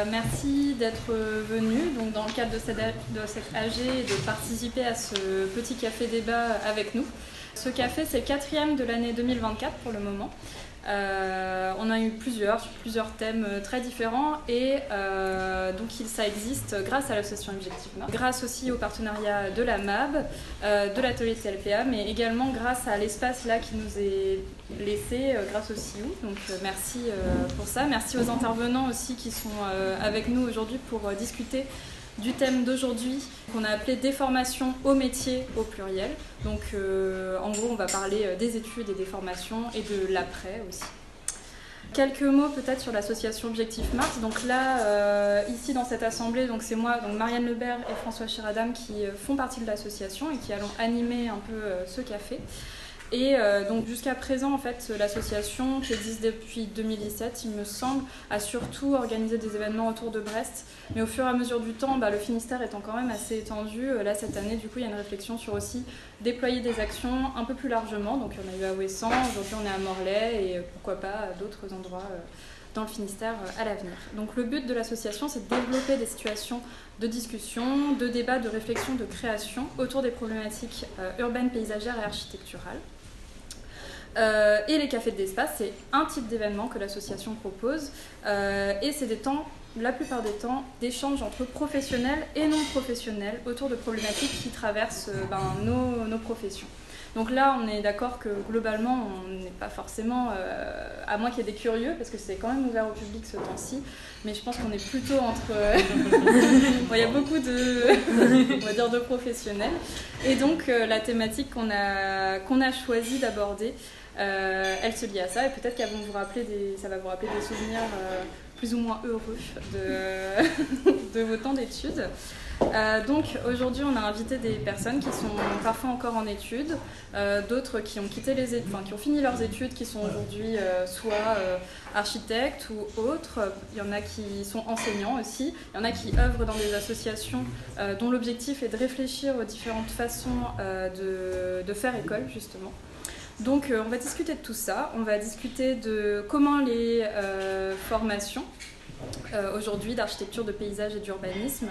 Merci d'être venu donc, dans le cadre de cette AG et de participer à ce petit café débat avec nous. Ce café, c'est le 4e de l'année 2024 pour le moment. On a eu plusieurs thèmes très différents et donc ça existe grâce à l'association Objectif Mars, grâce aussi au partenariat de la MAB, de l'atelier TLPA, mais également grâce à l'espace là qui nous est laissé grâce au CIU. Donc merci pour ça. Merci aux intervenants aussi qui sont avec nous aujourd'hui pour discuter du thème d'aujourd'hui qu'on a appelé déformation au métier au pluriel. Donc en gros on va parler des études et des formations et de l'après aussi. Quelques mots peut-être sur l'association Objectif Mars. Donc là, ici dans cette assemblée, donc c'est moi, donc Marianne Lebert et François Chiradam qui font partie de l'association et qui allons animer un peu ce café. Et donc jusqu'à présent, en fait, l'association qui existe depuis 2017, il me semble, a surtout organisé des événements autour de Brest. Mais au fur et à mesure du temps, le Finistère étant quand même assez étendu, là cette année, du coup, il y a une réflexion sur aussi déployer des actions un peu plus largement. Donc on a eu à Ouessant, aujourd'hui on est à Morlaix et pourquoi pas à d'autres endroits dans le Finistère à l'avenir. Donc le but de l'association, c'est de développer des situations de discussion, de débat, de réflexion, de création autour des problématiques urbaines, paysagères et architecturales. Et les cafés d'espace, c'est un type d'événement que l'association propose et c'est des temps, la plupart des temps, d'échanges entre professionnels et non professionnels autour de problématiques qui traversent nos professions. Donc là, on est d'accord que globalement, on n'est pas forcément, à moins qu'il y ait des curieux, parce que c'est quand même ouvert au public ce temps-ci, mais je pense qu'on est plutôt entre... il y a beaucoup on va dire, de professionnels. Et donc, la thématique qu'on a choisi d'aborder, elle se lie à ça, et peut-être ça va vous rappeler des souvenirs plus ou moins heureux de vos temps d'études. Donc aujourd'hui on a invité des personnes qui sont parfois encore en études, d'autres qui ont quitté qui ont fini leurs études, qui sont aujourd'hui soit architectes ou autres. Il y en a qui sont enseignants aussi, il y en a qui œuvrent dans des associations dont l'objectif est de réfléchir aux différentes façons de faire école justement. Donc on va discuter de tout ça, on va discuter de comment les formations aujourd'hui d'architecture, de paysage et d'urbanisme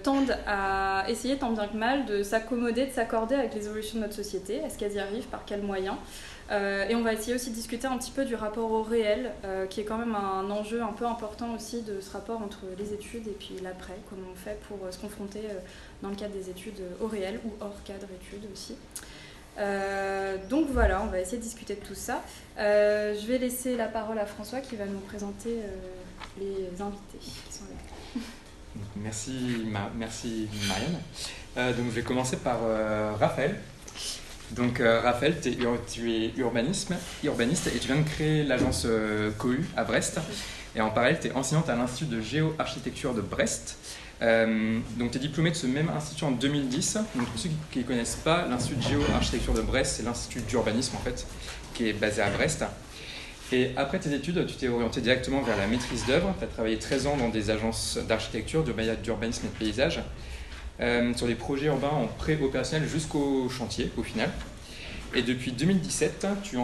tendent à essayer tant bien que mal de s'accommoder, de s'accorder avec les évolutions de notre société. Est-ce qu'elles y arrivent, par quels moyens et on va essayer aussi de discuter un petit peu du rapport au réel qui est quand même un enjeu un peu important aussi de ce rapport entre les études et puis l'après, comment on fait pour se confronter dans le cadre des études au réel ou hors cadre études aussi. Donc voilà, on va essayer de discuter de tout ça. Je vais laisser la parole à François qui va nous présenter les invités qui sont avec nous. Merci Marianne. Donc je vais commencer par Raphaël. Donc Raphaël, tu es urbaniste et tu viens de créer l'agence Cohu à Brest. Et en parallèle, tu es enseignante à l'Institut de géo-architecture de Brest. Donc tu es diplômée de ce même institut en 2010. Donc pour ceux qui ne connaissent pas, l'Institut de géo-architecture de Brest, c'est l'Institut d'urbanisme en fait, qui est basé à Brest. Et après tes études, tu t'es orienté directement vers la maîtrise d'œuvre. Tu as travaillé 13 ans dans des agences d'architecture, d'urbanisme et de paysage, sur des projets urbains en pré-opérationnel jusqu'au chantier au final. Et depuis 2017, tu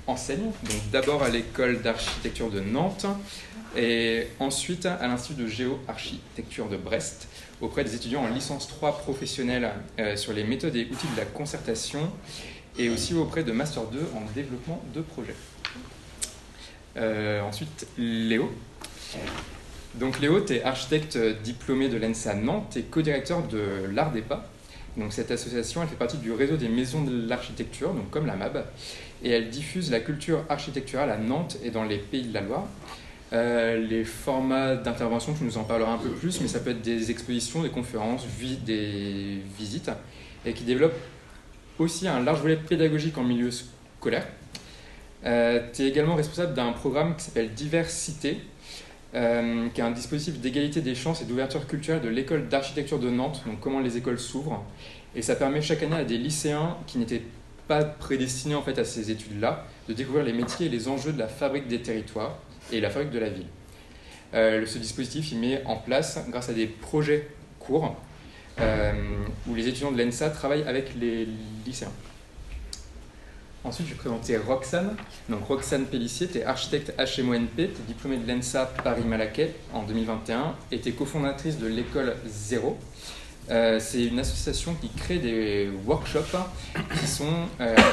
enseignes, donc d'abord à l'école d'architecture de Nantes et ensuite à l'Institut de géo-architecture de Brest auprès des étudiants en licence 3 professionnelle sur les méthodes et outils de la concertation et aussi auprès de Master 2 en développement de projets. Ensuite, Léo. Donc Léo, tu es architecte diplômé de l'ENSA Nantes, tu es co-directeur de l'ARDEPA. Donc cette association, elle fait partie du réseau des maisons de l'architecture, donc comme la MAB, et elle diffuse la culture architecturale à Nantes et dans les Pays de la Loire. Les formats d'intervention, tu nous en parleras un peu plus, mais ça peut être des expositions, des conférences, des visites, et qui développent aussi un large volet pédagogique en milieu scolaire. Tu es également responsable d'un programme qui s'appelle Diversité, qui est un dispositif d'égalité des chances et d'ouverture culturelle de l'école d'architecture de Nantes, donc comment les écoles s'ouvrent. Et ça permet chaque année à des lycéens qui n'étaient pas prédestinés en fait, à ces études-là de découvrir les métiers et les enjeux de la fabrique des territoires et la fabrique de la ville. Ce dispositif, il met en place, grâce à des projets courts, où les étudiants de l'ENSA travaillent avec les lycéens. Ensuite, je vais présenter Roxane. Donc, Roxane Pellissier, tu es architecte HMONP, tu es diplômée de l'ENSA Paris-Malaquais en 2021 et tu es cofondatrice de l'école Zéro. C'est une association qui crée des workshops qui sont,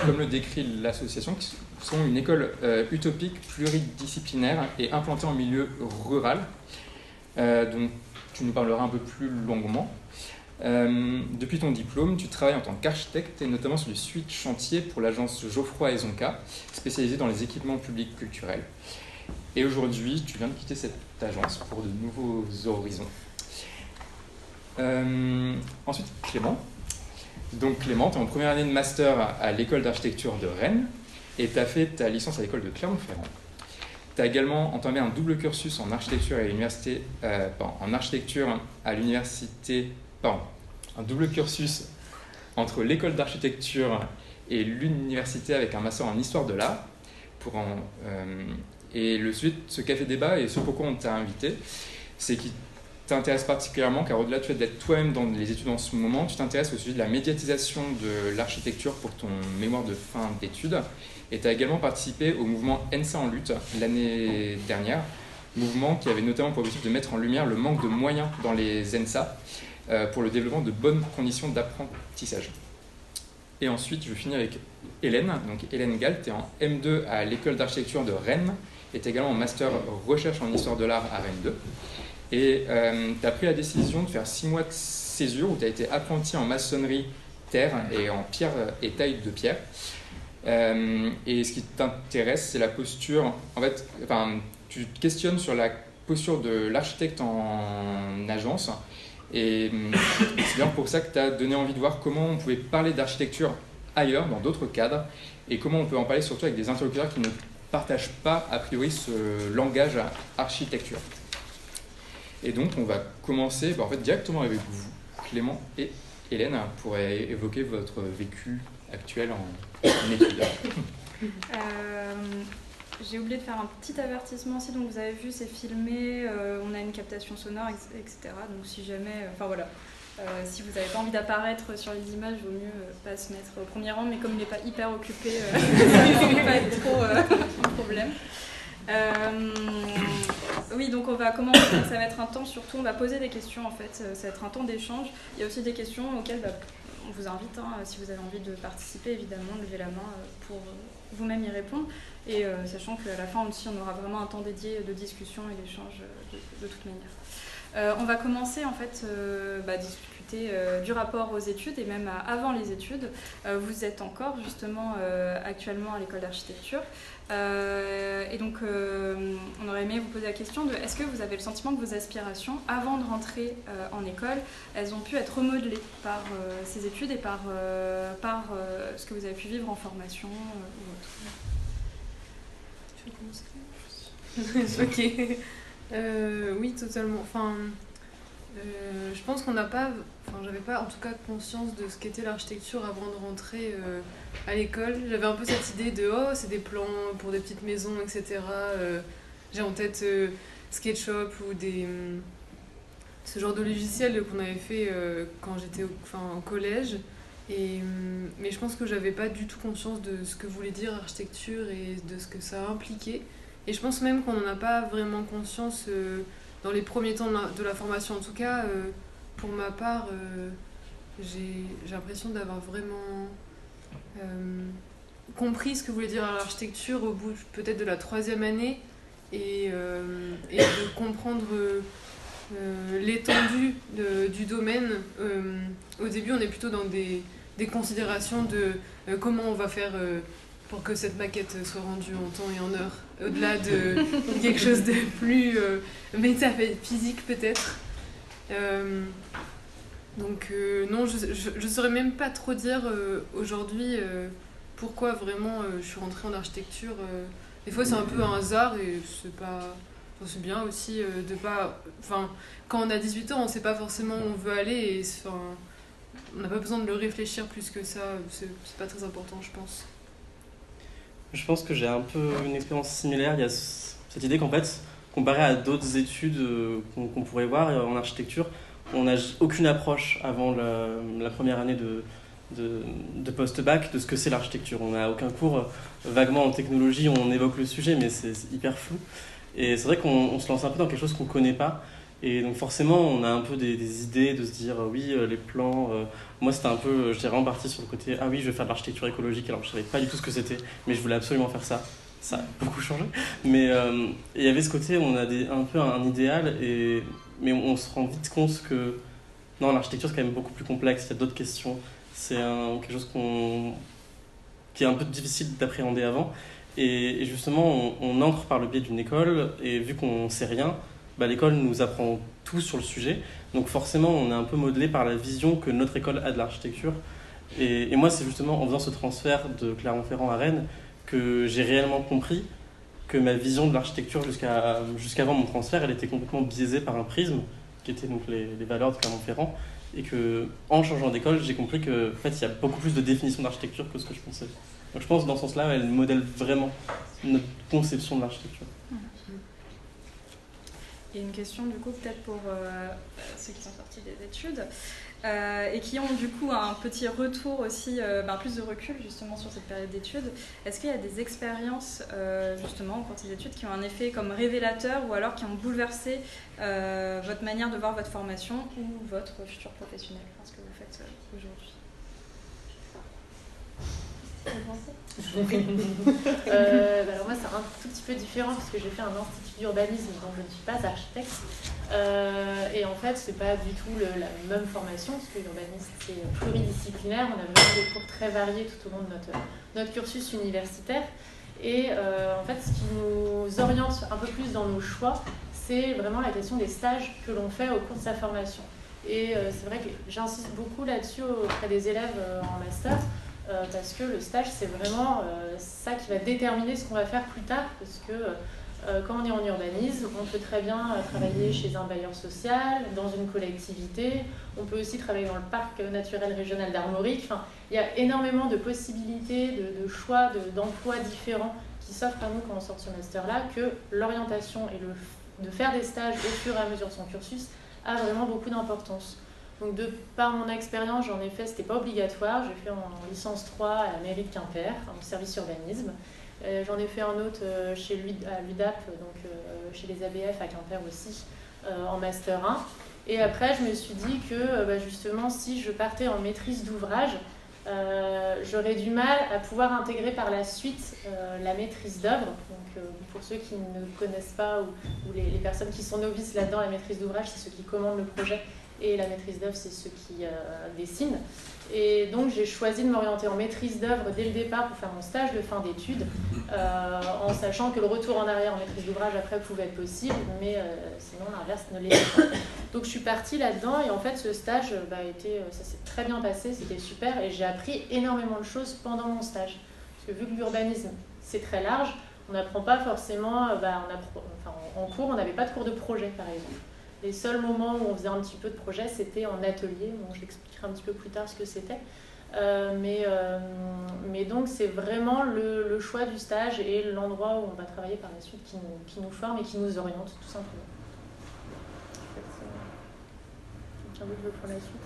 comme le décrit l'association, qui sont une école utopique, pluridisciplinaire et implantée en milieu rural. Donc, tu nous parleras un peu plus longuement. Depuis ton diplôme, tu travailles en tant qu'architecte et notamment sur du suite chantier pour l'agence Geoffroy et Zonca, spécialisée dans les équipements publics culturels. Et aujourd'hui, tu viens de quitter cette agence pour de nouveaux horizons. Ensuite, Clément. Donc Clément, tu es en première année de master à l'école d'architecture de Rennes et tu as fait ta licence à l'école de Clermont-Ferrand. Tu as également entamé un double cursus en architecture à l'université, un double cursus entre l'école d'architecture et l'université avec un master en histoire de l'art. Et ce café débat et ce pourquoi on t'a invité, c'est qu'il t'intéresse particulièrement car au-delà du fait d'être toi-même dans les études en ce moment, tu t'intéresses au sujet de la médiatisation de l'architecture pour ton mémoire de fin d'études. Et tu as également participé au mouvement ENSA en lutte l'année dernière, mouvement qui avait notamment pour objectif de mettre en lumière le manque de moyens dans les ENSA pour le développement de bonnes conditions d'apprentissage. Et ensuite, je finis avec Hélène. Donc Hélène Gall, tu es en M2 à l'école d'architecture de Rennes et tu es également en master recherche en histoire de l'art à Rennes 2. Et tu as pris la décision de faire 6 mois de césure où tu as été apprenti en maçonnerie terre et en pierre et taille de pierre. Et ce qui t'intéresse, c'est la posture. En fait, tu te questionnes sur la posture de l'architecte en agence. Et c'est bien pour ça que tu as donné envie de voir comment on pouvait parler d'architecture ailleurs, dans d'autres cadres, et comment on peut en parler surtout avec des interlocuteurs qui ne partagent pas a priori ce langage architecture. Et donc on va commencer directement avec vous, Clément et Hélène, pour évoquer votre vécu actuel en études. J'ai oublié de faire un petit avertissement aussi, donc vous avez vu, c'est filmé, on a une captation sonore, etc. Donc si jamais, si vous n'avez pas envie d'apparaître sur les images, il vaut mieux pas se mettre au premier rang, mais comme il n'est pas hyper occupé, ça ne va pas être trop un problème. Oui, donc comment ça va être un temps, surtout on va poser des questions en fait, ça va être un temps d'échange. Il y a aussi des questions auxquelles on vous invite, si vous avez envie de participer, évidemment, levez la main pour vous-même y répondre. Et sachant qu'à la fin aussi, on aura vraiment un temps dédié de discussion et d'échange de toute manière. On va commencer en fait discuter du rapport aux études et même avant les études. Vous êtes encore justement actuellement à l'école d'architecture. Et donc on aurait aimé vous poser la question de est-ce que vous avez le sentiment que vos aspirations avant de rentrer en école, elles ont pu être remodelées par ces études et par ce que vous avez pu vivre en formation ou autre. Tu veux commencer ? Ok. Oui, totalement. Je pense qu'on n'a pas, j'avais pas en tout cas conscience de ce qu'était l'architecture avant de rentrer à l'école. J'avais un peu cette idée de c'est des plans pour des petites maisons, etc. J'ai en tête SketchUp ou ce genre de logiciel qu'on avait fait quand j'étais au collège. Mais je pense que j'avais pas du tout conscience de ce que voulait dire architecture et de ce que ça impliquait. Et je pense même qu'on n'en a pas vraiment conscience dans les premiers temps de la formation. En tout cas, pour ma part, j'ai l'impression d'avoir vraiment compris ce que voulait dire l'architecture au bout peut-être de la 3e année et de comprendre l'étendue du domaine. Au début, on est plutôt dans des considérations de comment on va faire pour que cette maquette soit rendue en temps et en heure, au-delà de quelque chose de plus métaphysique peut-être. Donc non, je saurais même pas trop dire aujourd'hui pourquoi vraiment je suis rentrée en architecture. Des fois c'est un peu un hasard et c'est bien aussi de pas... quand on a 18 ans, on sait pas forcément où on veut aller et on n'a pas besoin de le réfléchir plus que ça, c'est pas très important je pense. Je pense que j'ai un peu une expérience similaire. Il y a cette idée qu'en fait, comparé à d'autres études qu'on pourrait voir en architecture, on n'a aucune approche avant la première année de post-bac de ce que c'est l'architecture. On n'a aucun cours vaguement en technologie, on évoque le sujet, mais c'est hyper flou. Et c'est vrai qu'on se lance un peu dans quelque chose qu'on ne connaît pas. Et donc forcément, on a un peu des idées de se dire, oui, les plans... moi, c'était un peu, j'étais vraiment parti sur le côté, ah oui, je vais faire de l'architecture écologique, alors je ne savais pas du tout ce que c'était, mais je voulais absolument faire ça. Ça a beaucoup changé. Mais il y avait ce côté où on a un peu un idéal, mais on se rend vite compte que non, l'architecture, c'est quand même beaucoup plus complexe, il y a d'autres questions. C'est quelque chose qui est un peu difficile d'appréhender avant. Et justement, on entre par le biais d'une école, et vu qu'on ne sait rien, l'école nous apprend tout sur le sujet. Donc forcément, on est un peu modelé par la vision que notre école a de l'architecture. Et moi, c'est justement en faisant ce transfert de Clermont-Ferrand à Rennes que j'ai réellement compris que ma vision de l'architecture jusqu'avant mon transfert, elle était complètement biaisée par un prisme, qui était donc les valeurs de Clermont-Ferrand. Et qu'en changeant d'école, j'ai compris qu'en fait, il y a beaucoup plus de définitions d'architecture que ce que je pensais. Donc je pense que dans ce sens-là, elle modèle vraiment notre conception de l'architecture. Et une question du coup peut-être pour ceux qui sont sortis des études et qui ont du coup un petit retour aussi, plus de recul justement sur cette période d'études. Est-ce qu'il y a des expériences justement au cours de ces études qui ont un effet comme révélateur ou alors qui ont bouleversé votre manière de voir votre formation ou votre futur professionnel, ce que vous faites aujourd'hui? Alors moi c'est un tout petit peu différent parce que j'ai fait un institut d'urbanisme donc je ne suis pas architecte et en fait c'est pas du tout la même formation parce que l'urbanisme c'est pluridisciplinaire, on a vraiment des cours très variés tout au long de notre cursus universitaire et en fait ce qui nous oriente un peu plus dans nos choix c'est vraiment la question des stages que l'on fait au cours de sa formation et c'est vrai que j'insiste beaucoup là-dessus auprès des élèves en master. Parce que le stage, c'est vraiment ça qui va déterminer ce qu'on va faire plus tard. Parce que quand on est en urbanisme, on peut très bien travailler chez un bailleur social, dans une collectivité. On peut aussi travailler dans le parc naturel régional d'Armorique. Enfin, il y a énormément de possibilités, de choix, d'emplois différents qui s'offrent à nous quand on sort ce master-là, que l'orientation et de faire des stages au fur et à mesure de son cursus a vraiment beaucoup d'importance. Donc de par mon expérience, j'en ai fait, c'était pas obligatoire, j'ai fait en licence 3 à la mairie de Quimper, en service urbanisme. J'en ai fait un autre chez à l'UDAP, donc chez les ABF à Quimper aussi, en master 1. Et après, je me suis dit que justement, si je partais en maîtrise d'ouvrage, j'aurais du mal à pouvoir intégrer par la suite la maîtrise d'œuvre. Donc pour ceux qui ne connaissent pas ou les personnes qui sont novices là-dedans, la maîtrise d'ouvrage, c'est ceux qui commandent le projet. Et la maîtrise d'œuvre, c'est ceux qui dessinent. Et donc, j'ai choisi de m'orienter en maîtrise d'œuvre dès le départ pour faire mon stage de fin d'études, en sachant que le retour en arrière en maîtrise d'ouvrage après pouvait être possible, mais sinon l'inverse ne l'était pas. Donc, je suis partie là-dedans et en fait, ce stage, ça s'est très bien passé, c'était super et j'ai appris énormément de choses pendant mon stage. Parce que vu que l'urbanisme, c'est très large, on n'apprend pas forcément, en cours, on n'avait pas de cours de projet, par exemple. Les seuls moments où on faisait un petit peu de projet, c'était en atelier. Bon, je l'expliquerai un petit peu plus tard ce que c'était. Mais donc, c'est vraiment le choix du stage et l'endroit où on va travailler par la suite qui nous forme et qui nous oriente, tout simplement. Quelqu'un d'autre veut prendre la suite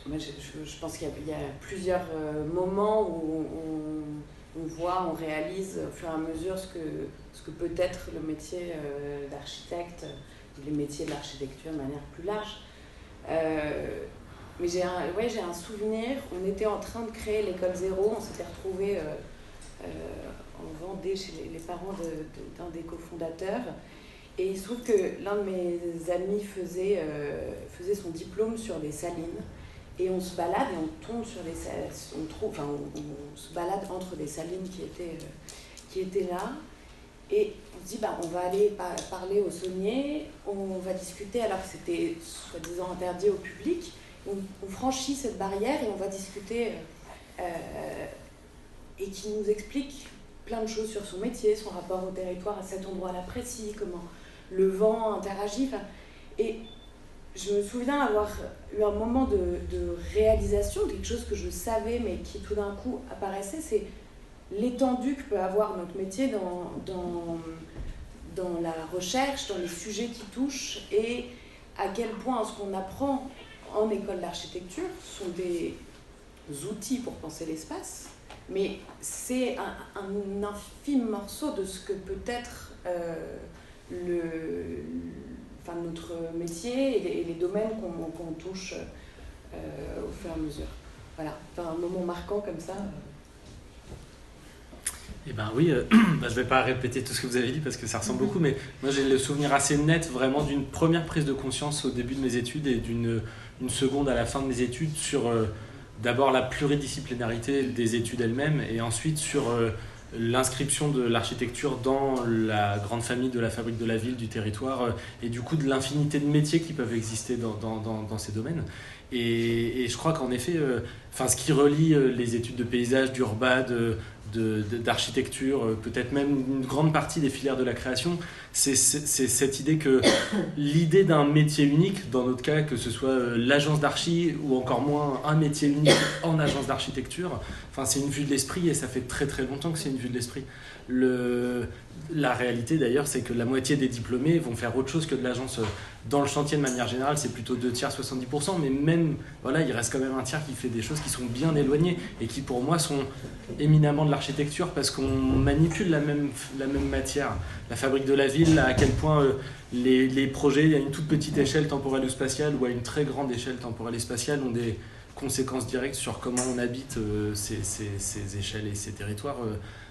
Moi, je pense qu'il y a plusieurs moments où on voit, on réalise au fur et à mesure ce que peut être le métier d'architecte, les métiers de l'architecture de manière plus large. Mais j'ai un souvenir, on était en train de créer l'école zéro, on s'était retrouvés en Vendée chez les parents d'un des cofondateurs. Et il se trouve que l'un de mes amis faisait son diplôme sur les salines. Et on se balade et on tombe sur on se balade entre des salines qui étaient là. Et on se dit, on va aller parler aux sauniers, on va discuter alors que c'était soi-disant interdit au public. On franchit cette barrière et on va discuter et qui nous explique plein de choses sur son métier, son rapport au territoire à cet endroit-là précis, comment le vent interagit. Et je me souviens avoir eu un moment de réalisation, quelque chose que je savais mais qui tout d'un coup apparaissait, c'est l'étendue que peut avoir notre métier dans la recherche, dans les sujets qui touchent et à quel point ce qu'on apprend en école d'architecture sont des outils pour penser l'espace, mais c'est un infime morceau de ce que peut être notre métier et les domaines qu'on touche au fur et à mesure. Voilà, un moment marquant comme ça. Eh ben oui, je vais pas répéter tout ce que vous avez dit parce que ça ressemble beaucoup, mais moi j'ai le souvenir assez net vraiment d'une première prise de conscience au début de mes études et d'une seconde à la fin de mes études sur d'abord la pluridisciplinarité des études elles-mêmes et ensuite sur l'inscription de l'architecture dans la grande famille de la fabrique de la ville, du territoire et du coup de l'infinité de métiers qui peuvent exister dans ces domaines. Et je crois qu'en effet, ce qui relie les études de paysage, d'urbain, d'architecture, peut-être même une grande partie des filières de la création, c'est cette idée que l'idée d'un métier unique, dans notre cas, que ce soit l'agence d'archi ou encore moins un métier unique en agence d'architecture, c'est une vue de l'esprit et ça fait très très longtemps que c'est une vue de l'esprit. La réalité d'ailleurs, c'est que la moitié des diplômés vont faire autre chose que de l'agence. Dans le chantier de manière générale, c'est plutôt 2 tiers, 70%, mais même, il reste quand même un tiers qui fait des choses qui sont bien éloignées et qui pour moi sont éminemment de l'architecture parce qu'on manipule la même matière. La fabrique de la ville, à quel point les projets à une toute petite échelle temporelle ou spatiale ou à une très grande échelle temporelle et spatiale ont des conséquences directes sur comment on habite ces échelles et ces territoires.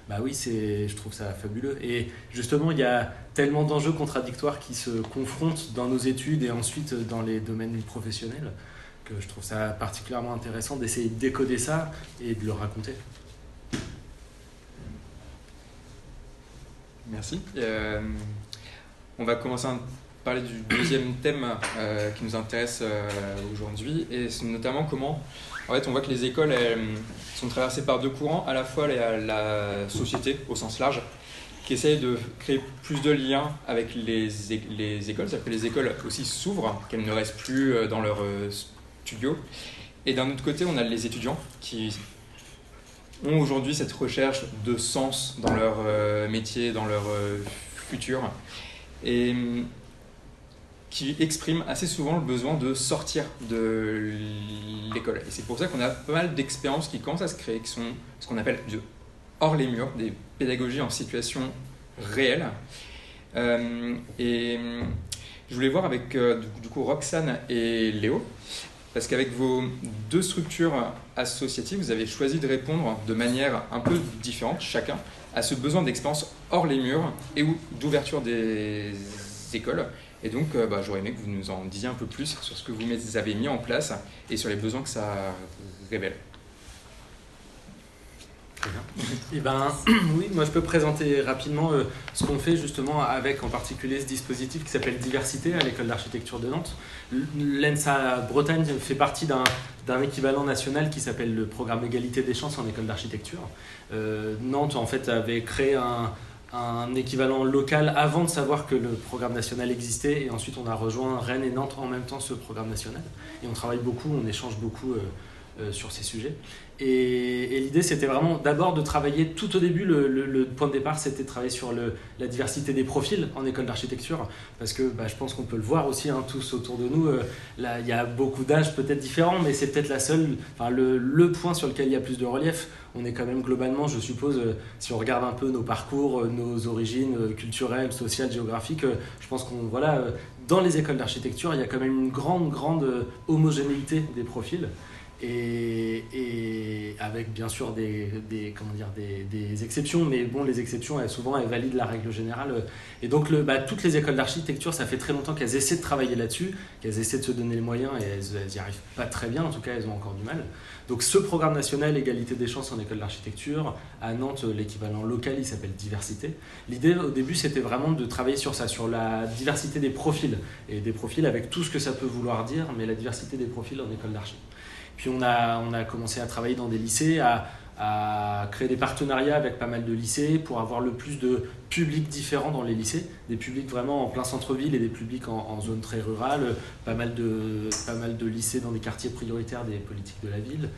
Je trouve ça fabuleux. Et justement, il y a tellement d'enjeux contradictoires qui se confrontent dans nos études et ensuite dans les domaines professionnels que je trouve ça particulièrement intéressant d'essayer de décoder ça et de le raconter. Merci. On va commencer à parler du deuxième thème qui nous intéresse aujourd'hui et c'est notamment comment en fait on voit que les écoles elles sont traversées par deux courants, à la fois la société au sens large qui essaye de créer plus de liens avec les écoles, c'est-à-dire que les écoles aussi s'ouvrent, qu'elles ne restent plus dans leur studio, et d'un autre côté on a les étudiants qui ont aujourd'hui cette recherche de sens dans leur métier, dans leur futur et qui exprime assez souvent le besoin de sortir de l'école. Et c'est pour ça qu'on a pas mal d'expériences qui commencent à se créer, qui sont ce qu'on appelle hors les murs, des pédagogies en situation réelle. Et je voulais voir avec du coup Roxane et Léo, parce qu'avec vos deux structures associatives, vous avez choisi de répondre de manière un peu différente, chacun, à ce besoin d'expérience hors les murs et d'ouverture des écoles. Et donc, j'aurais aimé que vous nous en disiez un peu plus sur ce que vous avez mis en place et sur les besoins que ça révèle. Très bien. Oui, moi je peux présenter rapidement ce qu'on fait justement avec en particulier ce dispositif qui s'appelle Diversité à l'école d'architecture de Nantes. L'ENSA Bretagne fait partie d'un équivalent national qui s'appelle le programme Égalité des chances en école d'architecture. Nantes en fait avait créé un équivalent local avant de savoir que le programme national existait et ensuite on a rejoint Rennes et Nantes en même temps ce programme national et on travaille beaucoup, on échange beaucoup sur ces sujets et l'idée c'était vraiment d'abord de travailler tout au début, le point de départ c'était de travailler sur la diversité des profils en école d'architecture parce que je pense qu'on peut le voir aussi tous autour de nous, là, il y a beaucoup d'âges peut-être différents mais c'est peut-être le point sur lequel il y a plus de relief. On est quand même globalement, je suppose, si on regarde un peu nos parcours, nos origines culturelles, sociales, géographiques, je pense dans les écoles d'architecture, il y a quand même une grande homogénéité des profils. Et avec bien sûr des exceptions, mais bon, les exceptions, elles valident la règle générale. Et donc, toutes les écoles d'architecture, ça fait très longtemps qu'elles essaient de travailler là-dessus, qu'elles essaient de se donner les moyens, et elles n'y arrivent pas très bien, en tout cas, elles ont encore du mal. Donc, ce programme national Égalité des chances en école d'architecture, à Nantes, l'équivalent local, il s'appelle Diversité. L'idée, au début, c'était vraiment de travailler sur ça, sur la diversité des profils, et des profils avec tout ce que ça peut vouloir dire, mais la diversité des profils en école d'archi. Puis on a commencé à travailler dans des lycées, à créer des partenariats avec pas mal de lycées pour avoir le plus de publics différents dans les lycées, des publics vraiment en plein centre-ville et des publics en zone très rurale, pas mal de lycées dans des quartiers prioritaires des politiques de la ville,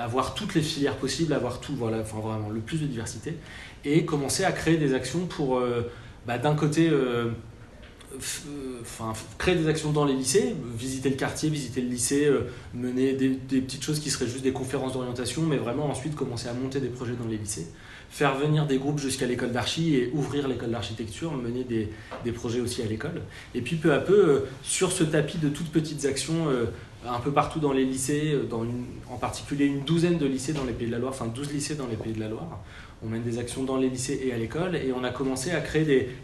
avoir toutes les filières possibles, avoir tout, vraiment le plus de diversité et commencer à créer des actions pour d'un côté créer des actions dans les lycées, visiter le quartier, visiter le lycée, mener des petites choses qui seraient juste des conférences d'orientation, mais vraiment ensuite commencer à monter des projets dans les lycées, faire venir des groupes jusqu'à l'école d'archi et ouvrir l'école d'architecture, mener des projets aussi à l'école. Et puis peu à peu, sur ce tapis de toutes petites actions, un peu partout dans les lycées, en particulier une douzaine de lycées dans les Pays de la Loire, 12 lycées dans les Pays de la Loire. On mène des actions dans les lycées et à l'école, et on a commencé à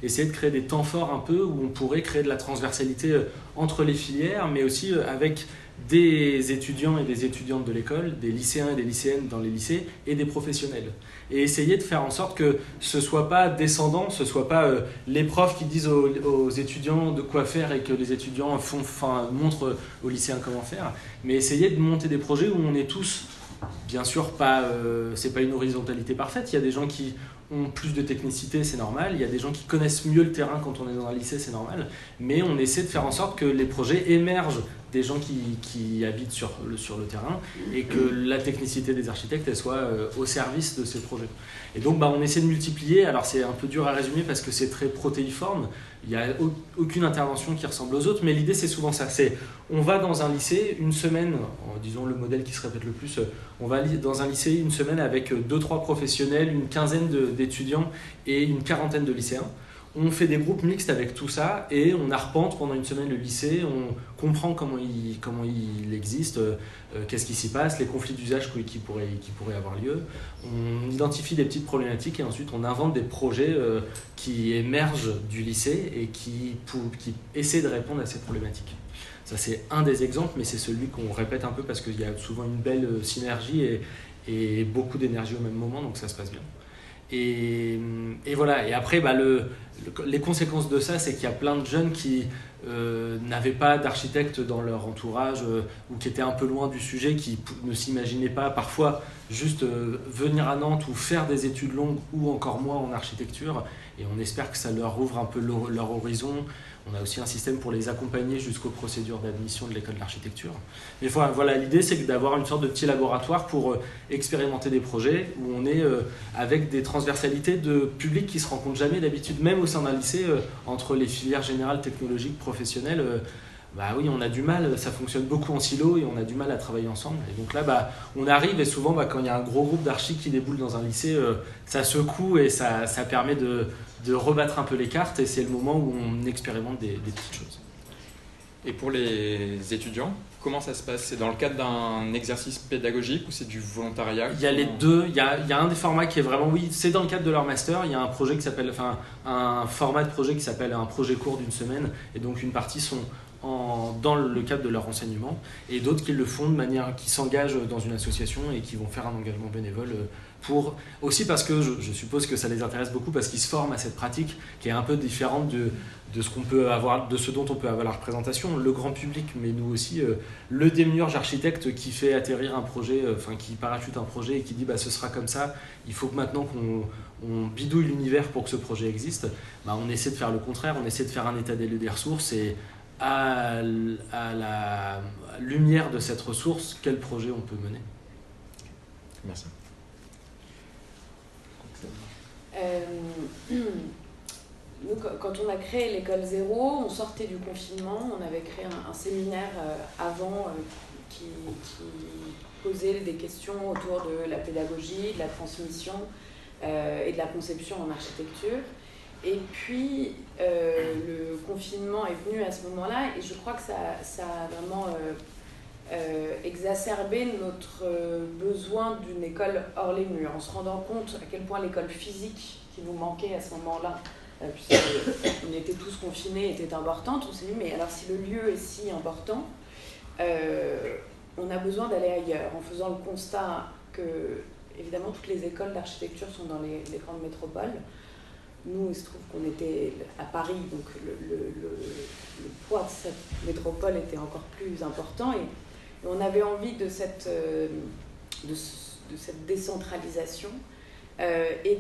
essayer de créer des temps forts un peu où on pourrait créer de la transversalité entre les filières, mais aussi avec des étudiants et des étudiantes de l'école, des lycéens et des lycéennes dans les lycées, et des professionnels. Et essayer de faire en sorte que ce ne soit pas descendant, ce ne soit pas les profs qui disent aux étudiants de quoi faire et que les étudiants montrent aux lycéens comment faire, mais essayer de monter des projets où on est tous, bien sûr, c'est pas une horizontalité parfaite. Il y a des gens qui ont plus de technicité, c'est normal. Il y a des gens qui connaissent mieux le terrain quand on est dans un lycée, c'est normal. Mais on essaie de faire en sorte que les projets émergent des gens qui habitent sur le terrain et que la technicité des architectes elle soit au service de ces projets. Et donc on essaie de multiplier. Alors c'est un peu dur à résumer parce que c'est très protéiforme. Il n'y a aucune intervention qui ressemble aux autres, mais l'idée c'est souvent ça. On va dans un lycée une semaine, disons le modèle qui se répète le plus, on va dans un lycée une semaine avec 2-3 professionnels, une quinzaine d'étudiants et une quarantaine de lycéens. On fait des groupes mixtes avec tout ça et on arpente pendant une semaine le lycée, on comprend comment il existe, qu'est-ce qui s'y passe, les conflits d'usage qui pourraient avoir lieu. On identifie des petites problématiques et ensuite on invente des projets qui émergent du lycée et qui essaient de répondre à ces problématiques. Ça c'est un des exemples, mais c'est celui qu'on répète un peu parce qu'il y a souvent une belle synergie et beaucoup d'énergie au même moment, donc ça se passe bien. Et voilà, et après les conséquences de ça, c'est qu'il y a plein de jeunes qui n'avaient pas d'architecte dans leur entourage ou qui étaient un peu loin du sujet, qui ne s'imaginaient pas parfois juste venir à Nantes ou faire des études longues ou encore moins en architecture, et on espère que ça leur ouvre un peu leur horizon. On a aussi un système pour les accompagner jusqu'aux procédures d'admission de l'école d'architecture. Mais voilà, l'idée c'est d'avoir une sorte de petit laboratoire pour expérimenter des projets où on est avec des transversalités de publics qui ne se rencontrent jamais d'habitude, même au sein d'un lycée, entre les filières générales, technologiques, professionnelles. Oui, on a du mal, ça fonctionne beaucoup en silo et on a du mal à travailler ensemble. Et donc là, on arrive et souvent, quand il y a un gros groupe d'archi qui déboule dans un lycée, ça secoue et ça permet de rebattre un peu les cartes et c'est le moment où on expérimente des petites choses. Et pour les étudiants, comment ça se passe? C'est dans le cadre d'un exercice pédagogique ou c'est du volontariat? Il y a les deux. Il y a un des formats qui est vraiment, oui, c'est dans le cadre de leur master. Il y a un projet qui s'appelle, un format de projet qui s'appelle un projet court d'une semaine. Et donc une partie sont dans le cadre de leur enseignement et d'autres qui le font de manière, qui s'engagent dans une association et qui vont faire un engagement bénévole aussi parce que je suppose que ça les intéresse beaucoup parce qu'ils se forment à cette pratique qui est un peu différente de ce qu'on peut avoir, de ce dont on peut avoir la représentation, le grand public, mais nous aussi, le démiurge architecte qui fait atterrir un projet, qui parachute un projet et qui dit ce sera comme ça, il faut que maintenant qu'on bidouille l'univers pour que ce projet existe, on essaie de faire le contraire, on essaie de faire un état des lieux des ressources et à la lumière de cette ressource, quel projet on peut mener. Merci. Nous, quand on a créé l'école zéro, on sortait du confinement, on avait créé un séminaire avant qui posait des questions autour de la pédagogie, de la transmission et de la conception en architecture. Et puis le confinement est venu à ce moment-là et je crois que ça a vraiment exacerbé notre besoin d'une école hors les murs, en se rendant compte à quel point l'école physique qui nous manquait à ce moment-là, puisqu'on était tous confinés, était importante. On s'est dit, mais alors si le lieu est si important, on a besoin d'aller ailleurs, en faisant le constat que, évidemment, toutes les écoles d'architecture sont dans les grandes métropoles. Nous, il se trouve qu'on était à Paris, donc le poids de cette métropole était encore plus important et on avait envie de cette décentralisation et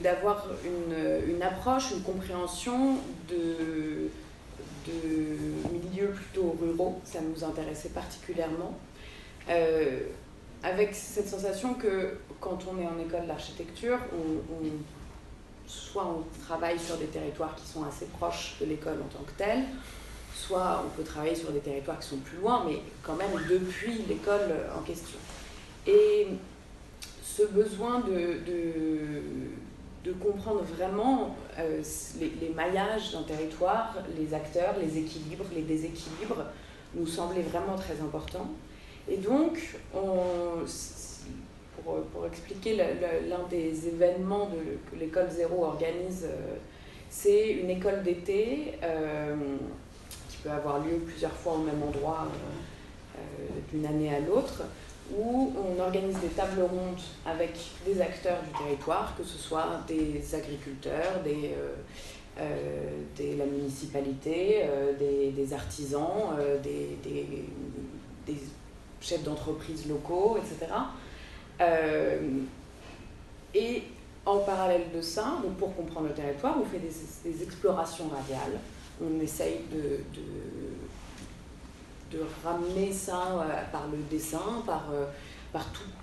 d'avoir une approche, une compréhension de milieux plutôt ruraux. Ça nous intéressait particulièrement, avec cette sensation que quand on est en école d'architecture, soit on travaille sur des territoires qui sont assez proches de l'école en tant que telle, soit on peut travailler sur des territoires qui sont plus loin, mais quand même depuis l'école en question. Et ce besoin de comprendre vraiment les maillages d'un territoire, les acteurs, les équilibres, les déséquilibres, nous semblait vraiment très important. Et donc, pour expliquer l'un des événements que l'école Zéro organise, c'est une école d'été qui peut avoir lieu plusieurs fois au même endroit d'une année à l'autre, où on organise des tables rondes avec des acteurs du territoire, que ce soit des agriculteurs, la municipalité, des artisans, des chefs d'entreprise locaux, etc. Et en parallèle de ça, donc pour comprendre le territoire, on fait des explorations radiales. On essaye de ramener ça par le dessin, par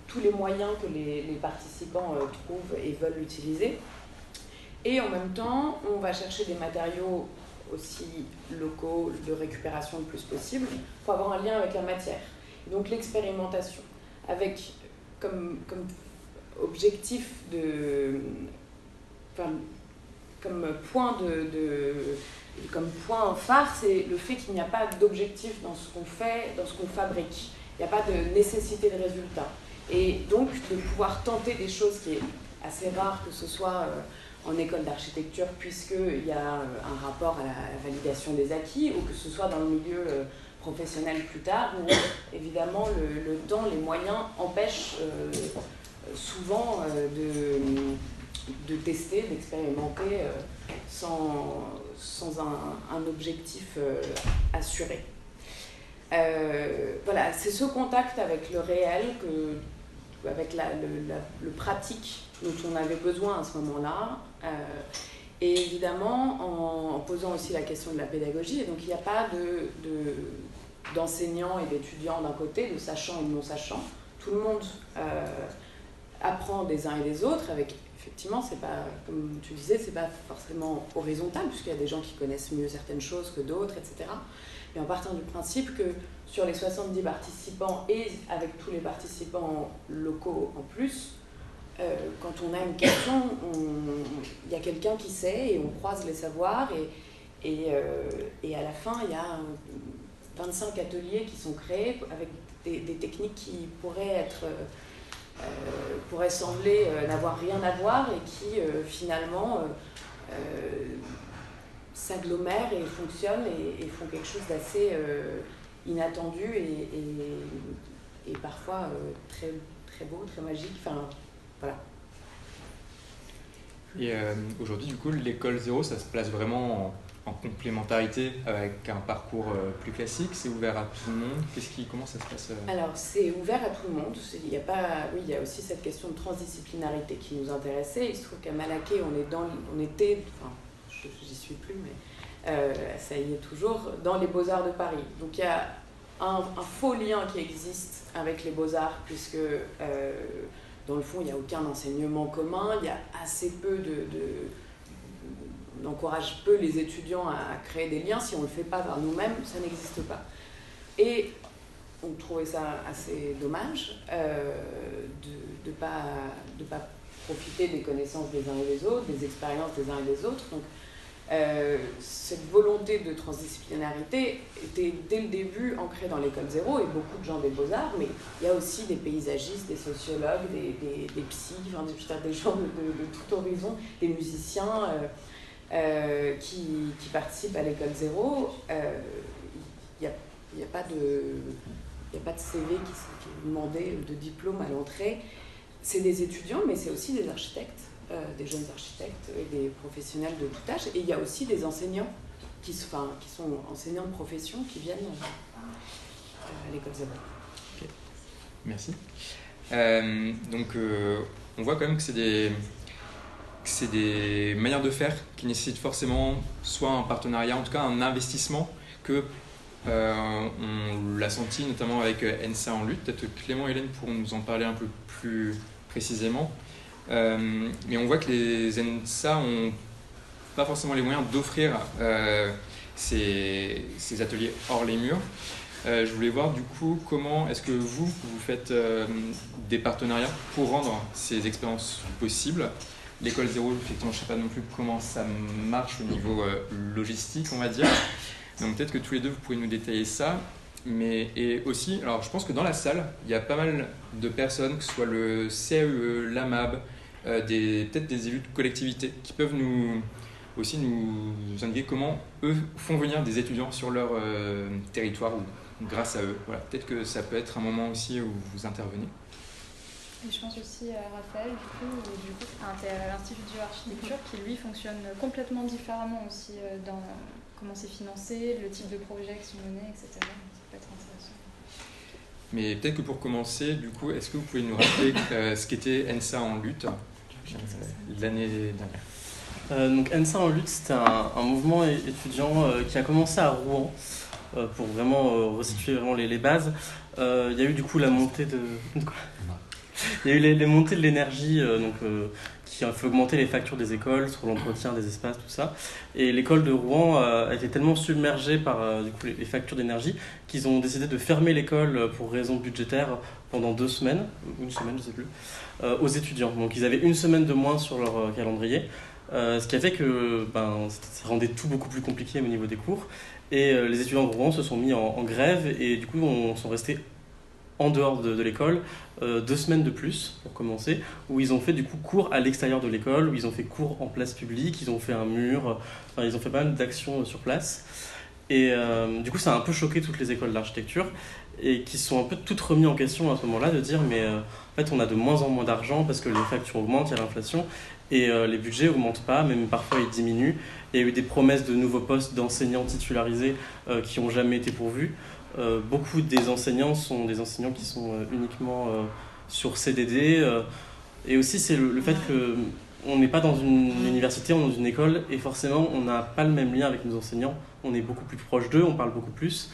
tous les moyens que les participants trouvent et veulent utiliser. Et en même temps, on va chercher des matériaux aussi locaux de récupération le plus possible pour avoir un lien avec la matière. Et donc l'expérimentation, avec comme objectif comme point phare, c'est le fait qu'il n'y a pas d'objectif dans ce qu'on fait, dans ce qu'on fabrique. Il n'y a pas de nécessité de résultat. Et donc de pouvoir tenter des choses qui est assez rare, que ce soit en école d'architecture, puisqu'il y a un rapport à la validation des acquis, ou que ce soit dans le milieu professionnel plus tard, où évidemment le temps, les moyens empêchent souvent de tester, d'expérimenter sans un objectif assuré. Voilà, c'est ce contact avec le réel, avec le pratique dont on avait besoin à ce moment-là. Et évidemment, en posant aussi la question de la pédagogie, et donc il n'y a pas d'enseignants et d'étudiants d'un côté, de sachants et de non-sachants. Tout le monde apprend des uns et des autres, avec effectivement, c'est pas, comme tu disais, c'est pas forcément horizontal, puisqu'il y a des gens qui connaissent mieux certaines choses que d'autres, etc. Mais en partant du principe que sur les 70 participants et avec tous les participants locaux en plus, quand on a une question, il y a quelqu'un qui sait et on croise les savoirs et à la fin, il y a 25 ateliers qui sont créés avec des techniques qui pourraient sembler n'avoir rien à voir et qui finalement s'agglomèrent et fonctionnent et font quelque chose d'assez inattendu et parfois très, très beau, très magique. Enfin, voilà. Et aujourd'hui, du coup, l'école Zéro, ça se place vraiment en complémentarité avec un parcours plus classique? C'est ouvert à tout le monde? Comment ça se passe? Alors, c'est ouvert à tout le monde. Il y a aussi cette question de transdisciplinarité qui nous intéressait. Il se trouve qu'à Malaquais, on était, enfin, j'y suis plus, mais ça y est toujours, dans les Beaux-Arts de Paris. Donc, il y a un faux lien qui existe avec les Beaux-Arts, puisque dans le fond, il n'y a aucun enseignement commun, il y a assez peu on encourage peu les étudiants à créer des liens. Si on ne le fait pas par nous-mêmes, ça n'existe pas. Et on trouvait ça assez dommage de pas profiter des connaissances des uns et des autres, des expériences des uns et des autres. Donc, cette volonté de transdisciplinarité était dès le début ancrée dans l'école Zéro et beaucoup de gens des Beaux-Arts, mais il y a aussi des paysagistes, des sociologues, des psys, enfin, des gens de tout horizon, des musiciens qui participent à l'école Zéro. Il n'y a pas de CV qui est demandé, de diplôme à l'entrée. C'est des étudiants, mais c'est aussi des architectes. Des jeunes architectes et des professionnels de tout âge. Et il y a aussi des enseignants qui sont enseignants de profession qui viennent à l'école Zéro. Okay. Merci. Donc, on voit quand même que c'est des manières de faire qui nécessitent forcément soit un partenariat, en tout cas un investissement que on l'a senti notamment avec ENSA en lutte. Peut-être Clément et Hélène pourront nous en parler un peu plus précisément. Mais on voit que les ENSA n'ont pas forcément les moyens d'offrir ces ateliers hors les murs. Je voulais voir du coup comment est-ce que vous faites des partenariats pour rendre ces expériences possibles. L'école zéro, effectivement, je ne sais pas non plus comment ça marche au niveau logistique, on va dire. Donc peut-être que tous les deux, vous pouvez nous détailler ça. Et aussi, alors je pense que dans la salle, il y a pas mal de personnes, que ce soit le CAE, l'AMAB, peut-être des élus de collectivités qui peuvent nous indiquer comment eux font venir des étudiants sur leur territoire ou grâce à eux. Voilà, peut-être que ça peut être un moment aussi où vous intervenez. Et je pense aussi à Raphaël, du coup à l'Institut de Architecture, qui lui fonctionne complètement différemment aussi dans comment c'est financé, le type de projets qui sont menés, etc. Donc ça peut être intéressant. Mais peut-être que pour commencer, du coup, est-ce que vous pouvez nous rappeler ce qu'était ENSA en lutte l'année dernière? Donc ENSA en lutte, c'était un mouvement étudiant qui a commencé à Rouen. Pour vraiment resituer vraiment les bases, il y a eu du coup la montée de... Il y a eu les montées de l'énergie qui a fait augmenter les factures des écoles sur l'entretien des espaces, tout ça. Et l'école de Rouen a été tellement submergée par du coup, les factures d'énergie qu'ils ont décidé de fermer l'école pour raisons budgétaires pendant 2 semaines, une semaine, je ne sais plus, aux étudiants. Donc ils avaient 1 semaine de moins sur leur calendrier, ce qui a fait que ça rendait tout beaucoup plus compliqué au niveau des cours. Et les étudiants de Rouen se sont mis en grève et du coup sont restés en dehors de l'école 2 semaines de plus pour commencer, où ils ont fait du coup cours à l'extérieur de l'école, où ils ont fait cours en place publique, ils ont fait un mur, ils ont fait pas mal d'actions sur place. Et du coup ça a un peu choqué toutes les écoles d'architecture et qui sont un peu toutes remises en question à ce moment-là, de dire mais en fait on a de moins en moins d'argent parce que les factures augmentent, il y a l'inflation et les budgets augmentent pas, même parfois ils diminuent. Il y a eu des promesses de nouveaux postes d'enseignants titularisés qui n'ont jamais été pourvus. Beaucoup des enseignants sont des enseignants qui sont uniquement sur CDD. Et aussi, c'est le fait qu'on n'est pas dans une université, on est dans une école, et forcément, on n'a pas le même lien avec nos enseignants. On est beaucoup plus proche d'eux, on parle beaucoup plus.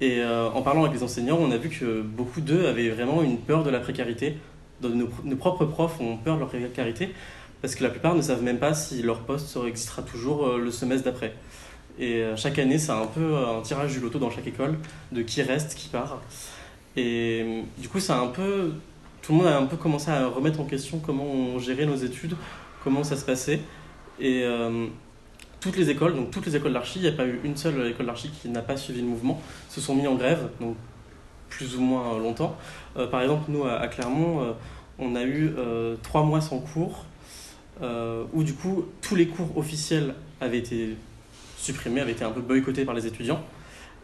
Et en parlant avec les enseignants, on a vu que beaucoup d'eux avaient vraiment une peur de la précarité. Nos propres profs ont peur de leur précarité, parce que la plupart ne savent même pas si leur poste existera toujours le semestre d'après. Et chaque année, c'est un peu un tirage du loto dans chaque école, de qui reste, qui part. Et du coup, tout le monde a un peu commencé à remettre en question comment on gérait nos études, comment ça se passait. Et toutes les écoles d'archi, il n'y a pas eu une seule école d'archi qui n'a pas suivi le mouvement, se sont mis en grève, donc plus ou moins longtemps. Par exemple, nous, à Clermont, on a eu 3 mois sans cours, où du coup, tous les cours officiels avaient été supprimés, avaient été un peu boycottés par les étudiants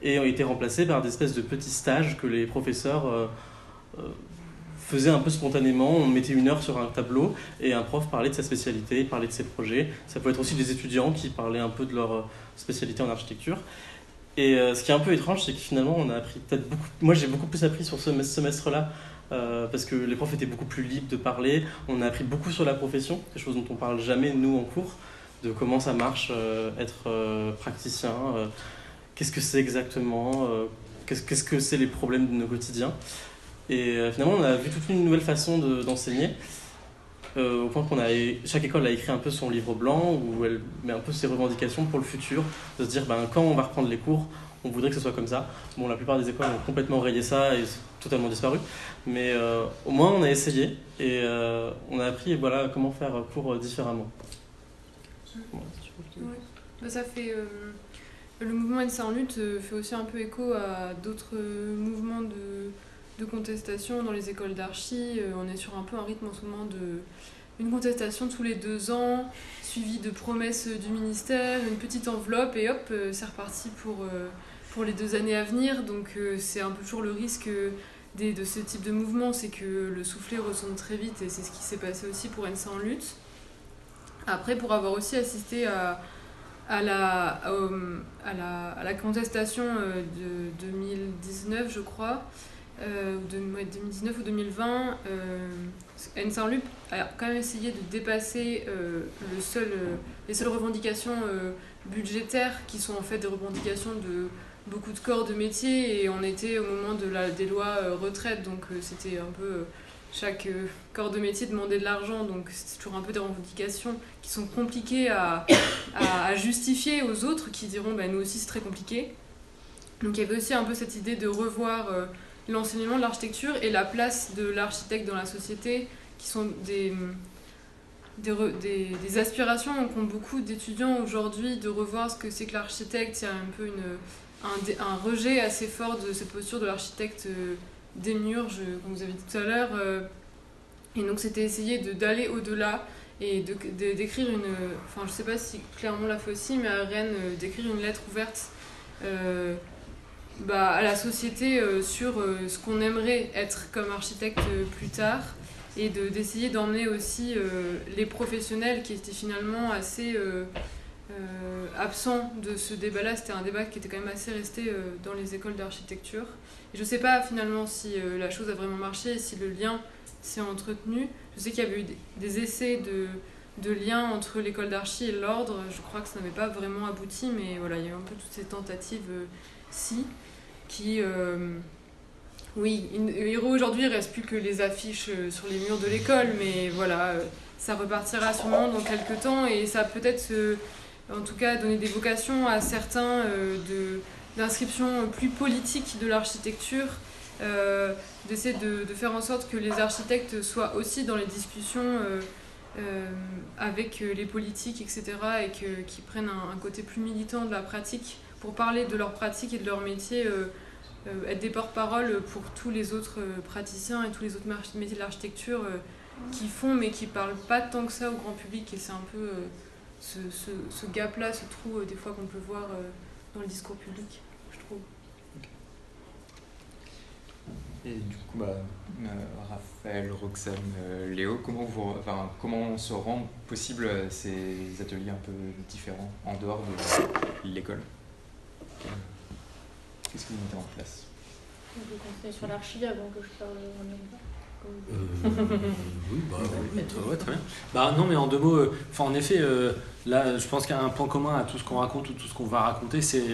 et ont été remplacés par des espèces de petits stages que les professeurs faisaient un peu spontanément. On mettait 1 heure sur un tableau et un prof parlait de sa spécialité, parlait de ses projets. Ça peut être aussi des étudiants qui parlaient un peu de leur spécialité en architecture. Et ce qui est un peu étrange, c'est que finalement on a appris peut-être beaucoup... Moi j'ai beaucoup plus appris sur ce semestre-là parce que les profs étaient beaucoup plus libres de parler. On a appris beaucoup sur la profession, des choses dont on parle jamais nous en cours, de comment ça marche être praticien, qu'est-ce que c'est exactement, qu'est-ce que c'est les problèmes de nos quotidiens. Et finalement, on a vu toute une nouvelle façon d'enseigner, au point chaque école a écrit un peu son livre blanc, où elle met un peu ses revendications pour le futur, de se dire quand on va reprendre les cours, on voudrait que ce soit comme ça. Bon, la plupart des écoles ont complètement rayé ça et c'est totalement disparu, mais au moins on a essayé et on a appris comment faire cours différemment. Ouais. Ça fait le mouvement ENSA en lutte fait aussi un peu écho à d'autres mouvements de contestation dans les écoles d'archi. On est sur un peu un rythme en ce moment une contestation tous les 2 ans, suivie de promesses du ministère, une petite enveloppe et hop, c'est reparti pour les 2 années à venir. Donc c'est un peu toujours le risque de ce type de mouvement, c'est que le soufflet retombe très vite et c'est ce qui s'est passé aussi pour ENSA en lutte. Après, pour avoir aussi assisté à la contestation de 2019, je crois, 2019 ou 2020, ENSA en lutte a quand même essayé de dépasser les seules revendications budgétaires qui sont en fait des revendications de beaucoup de corps de métier, et on était au moment des lois retraite, donc c'était un peu chaque corps de métier demandait de l'argent, donc c'est toujours un peu des revendications qui sont compliquées à justifier aux autres qui diront nous aussi c'est très compliqué. Donc il y avait aussi un peu cette idée de revoir l'enseignement de l'architecture et la place de l'architecte dans la société, qui sont des aspirations qu'ont beaucoup d'étudiants aujourd'hui, de revoir ce que c'est que l'architecte. Il y a un peu un rejet assez fort de cette posture de l'architecte démiurge, comme vous avez dit tout à l'heure. Et donc c'était essayer d'aller au-delà et d'écrire une... Enfin, je sais pas si Clermont l'a fait aussi, mais à Rennes, d'écrire une lettre ouverte à la société sur ce qu'on aimerait être comme architecte plus tard, et d'essayer d'emmener aussi les professionnels qui étaient finalement assez absents de ce débat-là. C'était un débat qui était quand même assez resté dans les écoles d'architecture. Et je ne sais pas finalement si la chose a vraiment marché, si le lien s'est entretenu. Je sais qu'il y avait eu des essais de lien entre l'école d'archi et l'ordre. Je crois que ça n'avait pas vraiment abouti, mais voilà, il y a eu un peu toutes ces tentatives-ci qui... Oui, aujourd'hui, il ne reste plus que les affiches sur les murs de l'école, mais voilà, ça repartira sûrement dans quelques temps, et ça peut-être, en tout cas, donner des vocations à certains d'inscription plus politique de l'architecture, d'essayer de faire en sorte que les architectes soient aussi dans les discussions avec les politiques, etc., et qu'ils prennent un côté plus militant de la pratique pour parler de leur pratique et de leur métier, être des porte-parole pour tous les autres praticiens et tous les autres métiers de l'architecture qui font mais qui ne parlent pas tant que ça au grand public. Et c'est un peu ce gap-là, ce trou des fois qu'on peut voir dans le discours public, je trouve. Et du coup, Raphaël, Roxane, Léo, comment se rend possible ces ateliers un peu différents en dehors de l'école? Qu'est-ce que vous mettez en place? On peut continuer sur l'archi avant que je parle Oui, très bien. Non, mais en 2 mots, en effet, là, je pense qu'il y a un point commun à tout ce qu'on raconte ou tout ce qu'on va raconter, c'est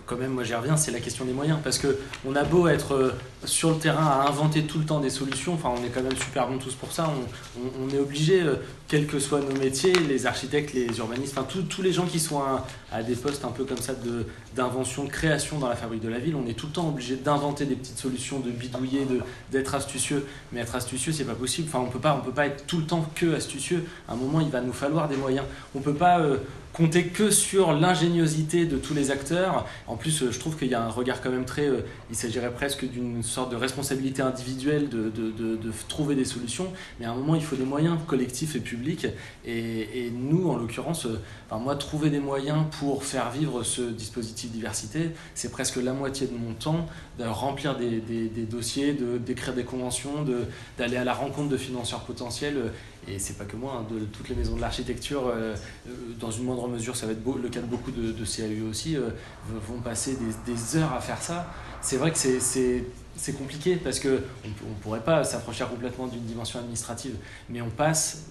quand même, moi j'y reviens, c'est la question des moyens, parce que on a beau être sur le terrain à inventer tout le temps des solutions, on est quand même super bons tous pour ça, on est obligé, quels que soient nos métiers, les architectes, les urbanistes, tous les gens qui sont à des postes un peu comme ça d'invention, de création dans la fabrique de la ville, on est tout le temps obligé d'inventer des petites solutions, de bidouiller, d'être astucieux, mais être astucieux c'est pas possible, on peut pas être tout le temps que astucieux, à un moment il va nous falloir des moyens, on peut pas compter que sur l'ingéniosité de tous les acteurs. En plus, je trouve qu'il y a un regard quand même très... il s'agirait presque d'une sorte de responsabilité individuelle de trouver des solutions, mais à un moment, il faut des moyens collectifs et publics. Et nous, en l'occurrence, moi, trouver des moyens pour faire vivre ce dispositif diversité, c'est presque la moitié de mon temps, de remplir des dossiers, d'écrire des conventions, d'aller à la rencontre de financeurs potentiels. Et c'est pas que moi, de toutes les maisons de l'architecture, dans une moindre mesure, ça va être le cas de beaucoup de CAU aussi, vont passer des heures à faire ça. C'est vrai que c'est compliqué parce qu'on ne pourrait pas s'affranchir complètement d'une dimension administrative, mais on passe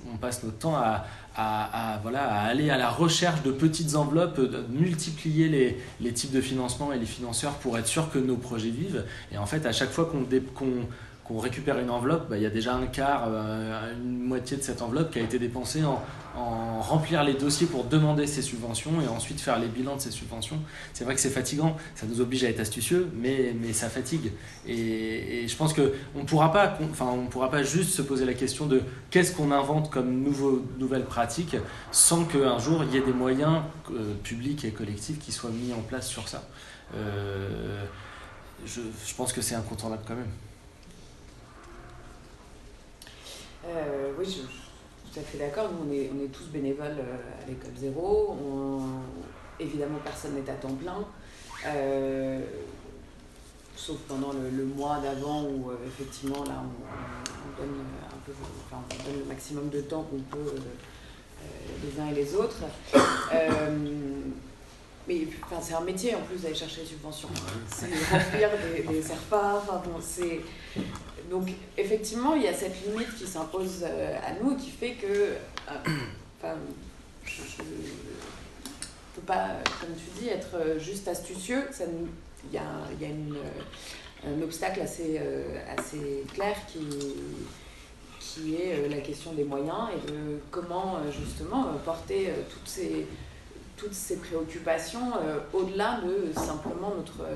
notre temps à aller à la recherche de petites enveloppes, de multiplier les types de financement et les financeurs pour être sûr que nos projets vivent. Et en fait, à chaque fois qu'on récupère une enveloppe, il y a déjà un quart, une moitié de cette enveloppe qui a été dépensée en remplir les dossiers pour demander ces subventions et ensuite faire les bilans de ces subventions. C'est vrai que c'est fatigant, ça nous oblige à être astucieux, mais ça fatigue. Et je pense qu'on ne pourra pas juste se poser la question de qu'est-ce qu'on invente comme nouvelles pratiques sans qu'un jour il y ait des moyens publics et collectifs qui soient mis en place sur ça. Je pense que c'est incontournable quand même. Oui, je suis tout à fait d'accord. Nous, on est tous bénévoles à l'école zéro. Évidemment, personne n'est à temps plein. Sauf pendant le mois d'avant où, effectivement, là, on donne on donne le maximum de temps qu'on peut les uns et les autres. Mais c'est un métier, en plus, d'aller chercher les subventions. C'est remplir des SERPA. Donc, effectivement, il y a cette limite qui s'impose à nous, qui fait que je ne peux pas, comme tu dis, être juste astucieux. Il y a un obstacle assez clair qui est la question des moyens et de comment justement porter toutes ces préoccupations au-delà de simplement notre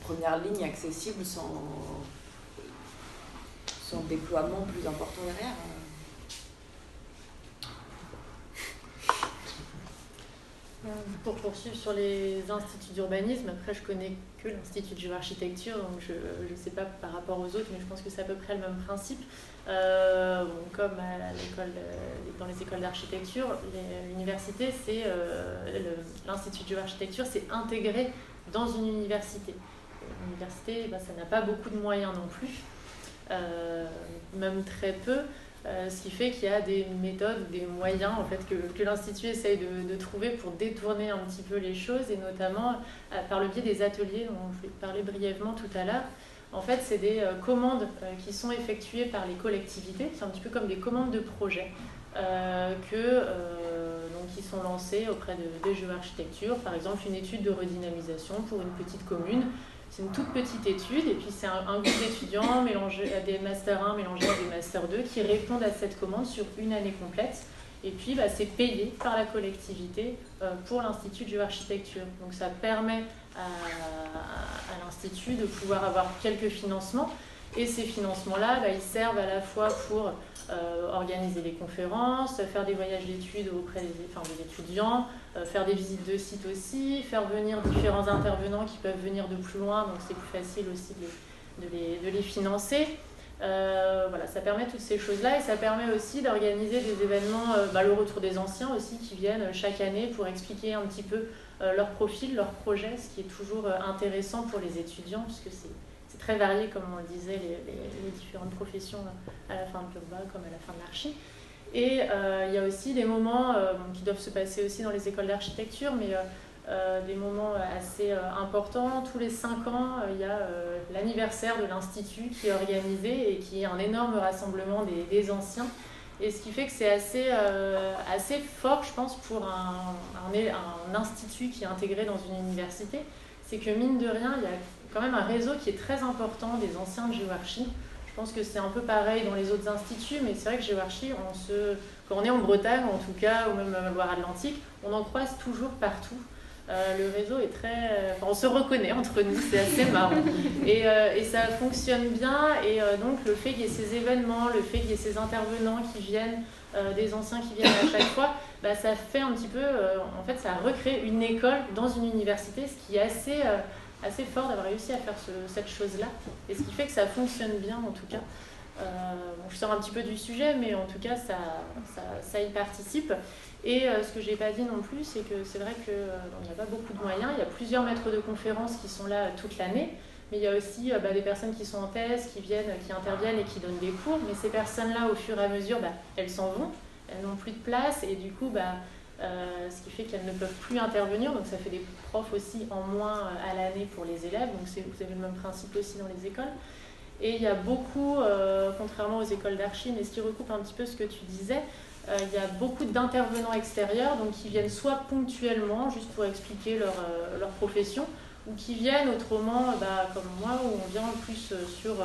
première ligne accessible sans déploiement plus important derrière. Pour poursuivre sur les instituts d'urbanisme, après je connais que l'Institut de géoarchitecture, donc je ne sais pas par rapport aux autres, mais je pense que c'est à peu près le même principe. Comme dans les écoles d'architecture, l'université, l'Institut de géoarchitecture, c'est intégré dans une université. L'université, ça n'a pas beaucoup de moyens non plus, même très peu. Ce qui fait qu'il y a des méthodes, des moyens en fait, que l'Institut essaye de trouver pour détourner un petit peu les choses, et notamment par le biais des ateliers dont je vais parler brièvement tout à l'heure. En fait, c'est des commandes qui sont effectuées par les collectivités, c'est un petit peu comme des commandes de projets qui sont lancées auprès des géoarchitectures. Par exemple, une étude de redynamisation pour une petite commune. C'est une toute petite étude, et puis c'est un groupe d'étudiants des Master 1 mélangés à des Master 2 qui répondent à cette commande sur une année complète. Et puis c'est payé par la collectivité pour l'Institut de géoarchitecture. Donc ça permet à l'Institut de pouvoir avoir quelques financements. Et ces financements-là, ils servent à la fois pour organiser des conférences, faire des voyages d'études auprès des étudiants, faire des visites de sites aussi, faire venir différents intervenants qui peuvent venir de plus loin, donc c'est plus facile aussi de les financer. Ça permet toutes ces choses-là, et ça permet aussi d'organiser des événements, le retour des anciens aussi, qui viennent chaque année pour expliquer un petit peu leur profil, leur projet, ce qui est toujours intéressant pour les étudiants, puisque c'est très varié, comme on le disait, les différentes professions à la fin de l'urbain comme à la fin de l'archi. Et il y a aussi des moments qui doivent se passer aussi dans les écoles d'architecture, mais des moments assez importants. Tous les 5 ans, il y a l'anniversaire de l'Institut qui est organisé et qui est un énorme rassemblement des anciens. Et ce qui fait que c'est assez fort, je pense, pour un institut qui est intégré dans une université. C'est que mine de rien, il y a quand même un réseau qui est très important des anciens de géoarchie. Je pense que c'est un peu pareil dans les autres instituts, mais c'est vrai que géoarchie, quand on est en Bretagne en tout cas, ou même en Loire-Atlantique, on en croise toujours partout. Le réseau est on se reconnaît entre nous, c'est assez marrant. Et ça fonctionne bien, et donc le fait qu'il y ait ces événements, le fait qu'il y ait ces intervenants qui viennent, des anciens qui viennent à chaque fois, ça fait un petit peu, en fait ça recrée une école dans une université, ce qui est assez fort d'avoir réussi à faire cette chose-là, et ce qui fait que ça fonctionne bien en tout cas. Je sors un petit peu du sujet, mais en tout cas ça y participe. Et ce que je n'ai pas dit non plus, c'est que c'est vrai qu'il n'y a pas beaucoup de moyens. Il y a plusieurs maîtres de conférences qui sont là toute l'année, mais il y a aussi des personnes qui sont en thèse, qui interviennent et qui donnent des cours. Mais ces personnes-là, au fur et à mesure, elles s'en vont, elles n'ont plus de place, et du coup, ce qui fait qu'elles ne peuvent plus intervenir. Donc ça fait des profs aussi en moins à l'année pour les élèves. Donc vous avez le même principe aussi dans les écoles. Et il y a beaucoup, contrairement aux écoles d'archi, mais ce qui recoupe un petit peu ce que tu disais, il y a beaucoup d'intervenants extérieurs, donc qui viennent soit ponctuellement, juste pour expliquer leur profession, ou qui viennent autrement, comme moi, où on vient plus sur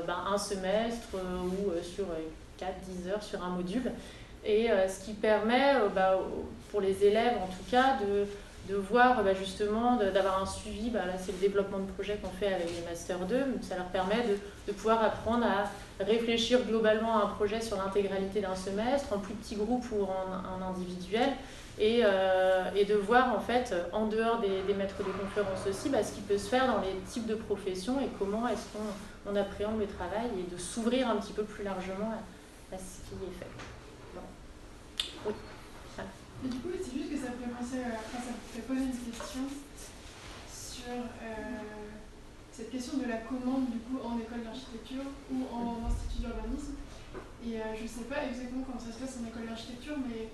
un semestre ou sur 4-10 heures sur un module. Et ce qui permet, pour les élèves en tout cas, de voir justement, d'avoir un suivi. Là, c'est le développement de projet qu'on fait avec les Master 2. Ça leur permet de pouvoir apprendre à réfléchir globalement à un projet sur l'intégralité d'un semestre, en plus petit groupe ou en individuel, et de voir en fait, en dehors des maîtres de conférences aussi, ce qui peut se faire dans les types de professions et comment est-ce qu'on appréhende le travail, et de s'ouvrir un petit peu plus largement à ce qui est fait. Bon. Oui. Et du coup, c'est juste que ça me fait penser, ça me fait poser une question sur cette question de la commande du coup en école d'architecture ou en institut d'urbanisme. Et je ne sais pas exactement comment ça se passe en école d'architecture, mais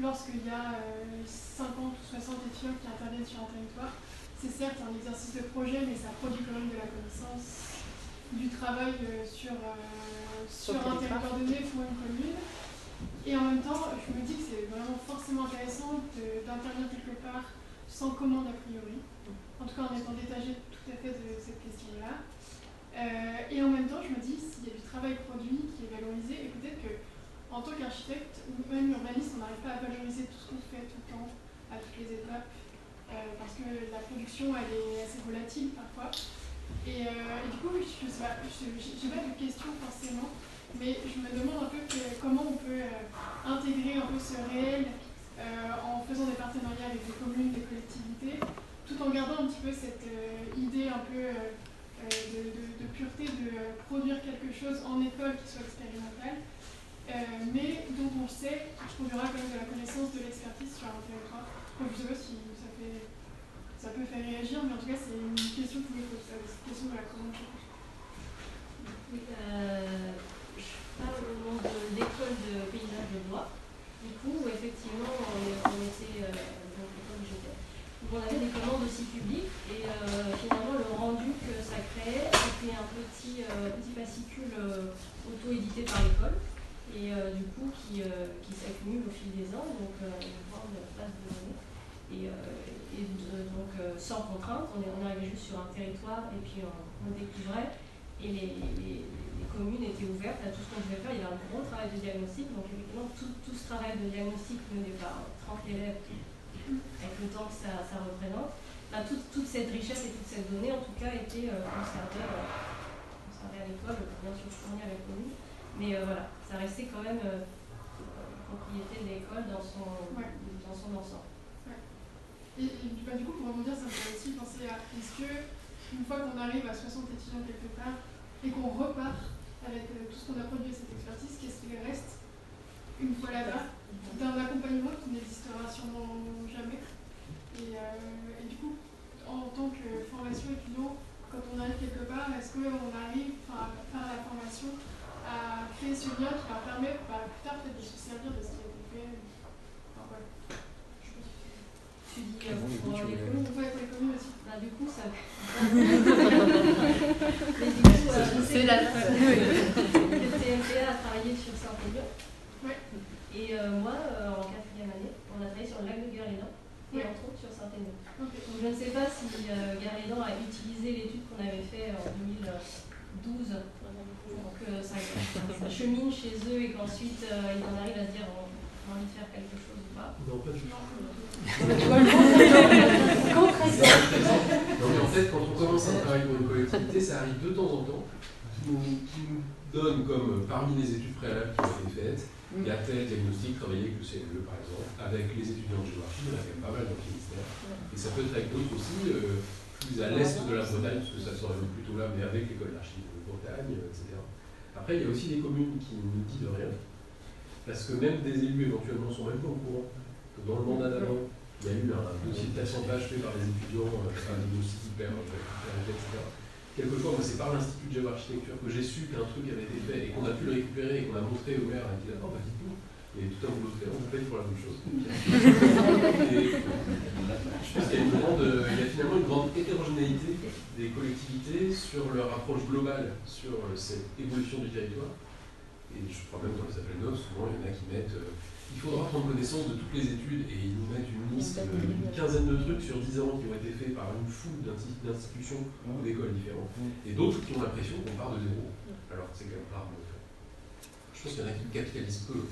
lorsqu'il y a 50 ou 60 étudiants qui interviennent sur un territoire, c'est certes un exercice de projet, mais ça produit quand même de la connaissance, du travail sur un territoire donné pour une commune. Et en même temps, je me dis que c'est vraiment forcément intéressant d'intervenir quelque part sans commande a priori, en tout cas en étant détaché tout à fait de cette question-là. Et en même temps, je me dis, s'il y a du travail produit qui est valorisé, et peut-être qu'en tant qu'architecte ou même urbaniste, on n'arrive pas à valoriser tout ce qu'on fait tout le temps, à toutes les étapes, parce que la production, elle est assez volatile parfois. Et du coup, je sais pas, j'ai pas de questions forcément, mais je me demande un peu comment on peut intégrer un peu ce réel en faisant des partenariats avec des communes, des collectivités, tout en gardant un petit peu cette idée un peu de pureté, de produire quelque chose en école qui soit expérimental, mais dont on sait qu'il produira quand même de la connaissance, de l'expertise sur un territoire. Donc, je sais pas si ça peut faire réagir, mais en tout cas, c'est une question que je me pose, cette question de la commande. Oui, je parle au nom de l'école de paysage de Blois, du coup, où effectivement, on était dans l'école où j'étais. On avait des commandes aussi publiques, et finalement, le rendu que ça créait, c'était un petit fascicule auto-édité par l'école, et du coup, qui s'accumule au fil des ans, donc une grande base de données. Et donc sans contrainte, on est arrivé juste sur un territoire et puis on découvrait et les communes étaient ouvertes à tout ce qu'on devait faire. Il y avait un gros travail de diagnostic, donc évidemment tout ce travail de diagnostic mené par 30 élèves avec le temps que ça représente, toute cette richesse et toute cette donnée en tout cas était conservée à l'école, bien sûr fournie à la commune, mais voilà, ça restait quand même propriété de l'école dans son ensemble. Et du coup, pour rebondir, ça me fait aussi penser à est-ce que, une fois qu'on arrive à 60 étudiants quelque part et qu'on repart avec tout ce qu'on a produit et cette expertise, qu'est-ce qu'il reste une fois là-bas d'un accompagnement qui n'existera sûrement jamais. Et du coup, en tant que formation étudiant, quand on arrive quelque part, est-ce qu'on arrive par la formation à créer ce lien qui va permettre plus tard peut-être de se servir de ce qui a été fait. Enfin, voilà. Tu dis pour les communes. Ouais, pour les communes aussi. Du coup, ça. Mais du coup, c'est la le TMPA a travaillé sur Saint-Élion. Ouais. Et moi, en 4e année, on a travaillé sur le lac de Guérédan et entre autres sur Saint-Élion. Okay. Donc je ne sais pas si Guérédan a utilisé l'étude qu'on avait faite en 2012 pour que ça chemine chez eux et qu'ensuite ils en arrivent à se dire on a envie de faire quelque chose ou pas. Non, pas du tout. Non, mais en fait, quand on commence un travail pour une collectivité, ça arrive de temps en temps, qui nous donne comme parmi les études préalables qui ont été faites, il y a tel diagnostic travaillé avec le CNE par exemple, avec les étudiants de géographie, il y en a quand même pas mal dans le Finistère. Et ça peut être avec d'autres aussi, plus à l'est de la Bretagne, parce que ça serait plutôt là, mais avec l'école d'archives de Bretagne, etc. Après, il y a aussi des communes qui ne disent rien, parce que même des élus éventuellement sont même pas au courant que dans le mandat d'avant, il y a eu un dossier de 400 pages fait par les étudiants, un dossier hyper épais, etc. Quelquefois, moi, c'est par l'Institut de géoarchitecture que j'ai su qu'un truc avait été fait et qu'on a pu le récupérer et qu'on a montré au maire et qu'il a dit d'accord, bah dites-nous, il y a tout un boulot de fait, on vous paye pour la même chose. Et je pense qu'il y a finalement une grande hétérogénéité des collectivités sur leur approche globale sur cette évolution du territoire. Et je crois même dans les appels d'offres, souvent il y en a qui mettent il faudra prendre connaissance de toutes les études et ils nous mettent une liste d'une quinzaine de trucs sur 10 ans qui ont été faits par une foule d'institutions ou d'écoles différentes. Et d'autres qui ont l'impression qu'on part de zéro, alors que c'est quand même rare de le faire. Je pense qu'il y en a qui capitalisent peu.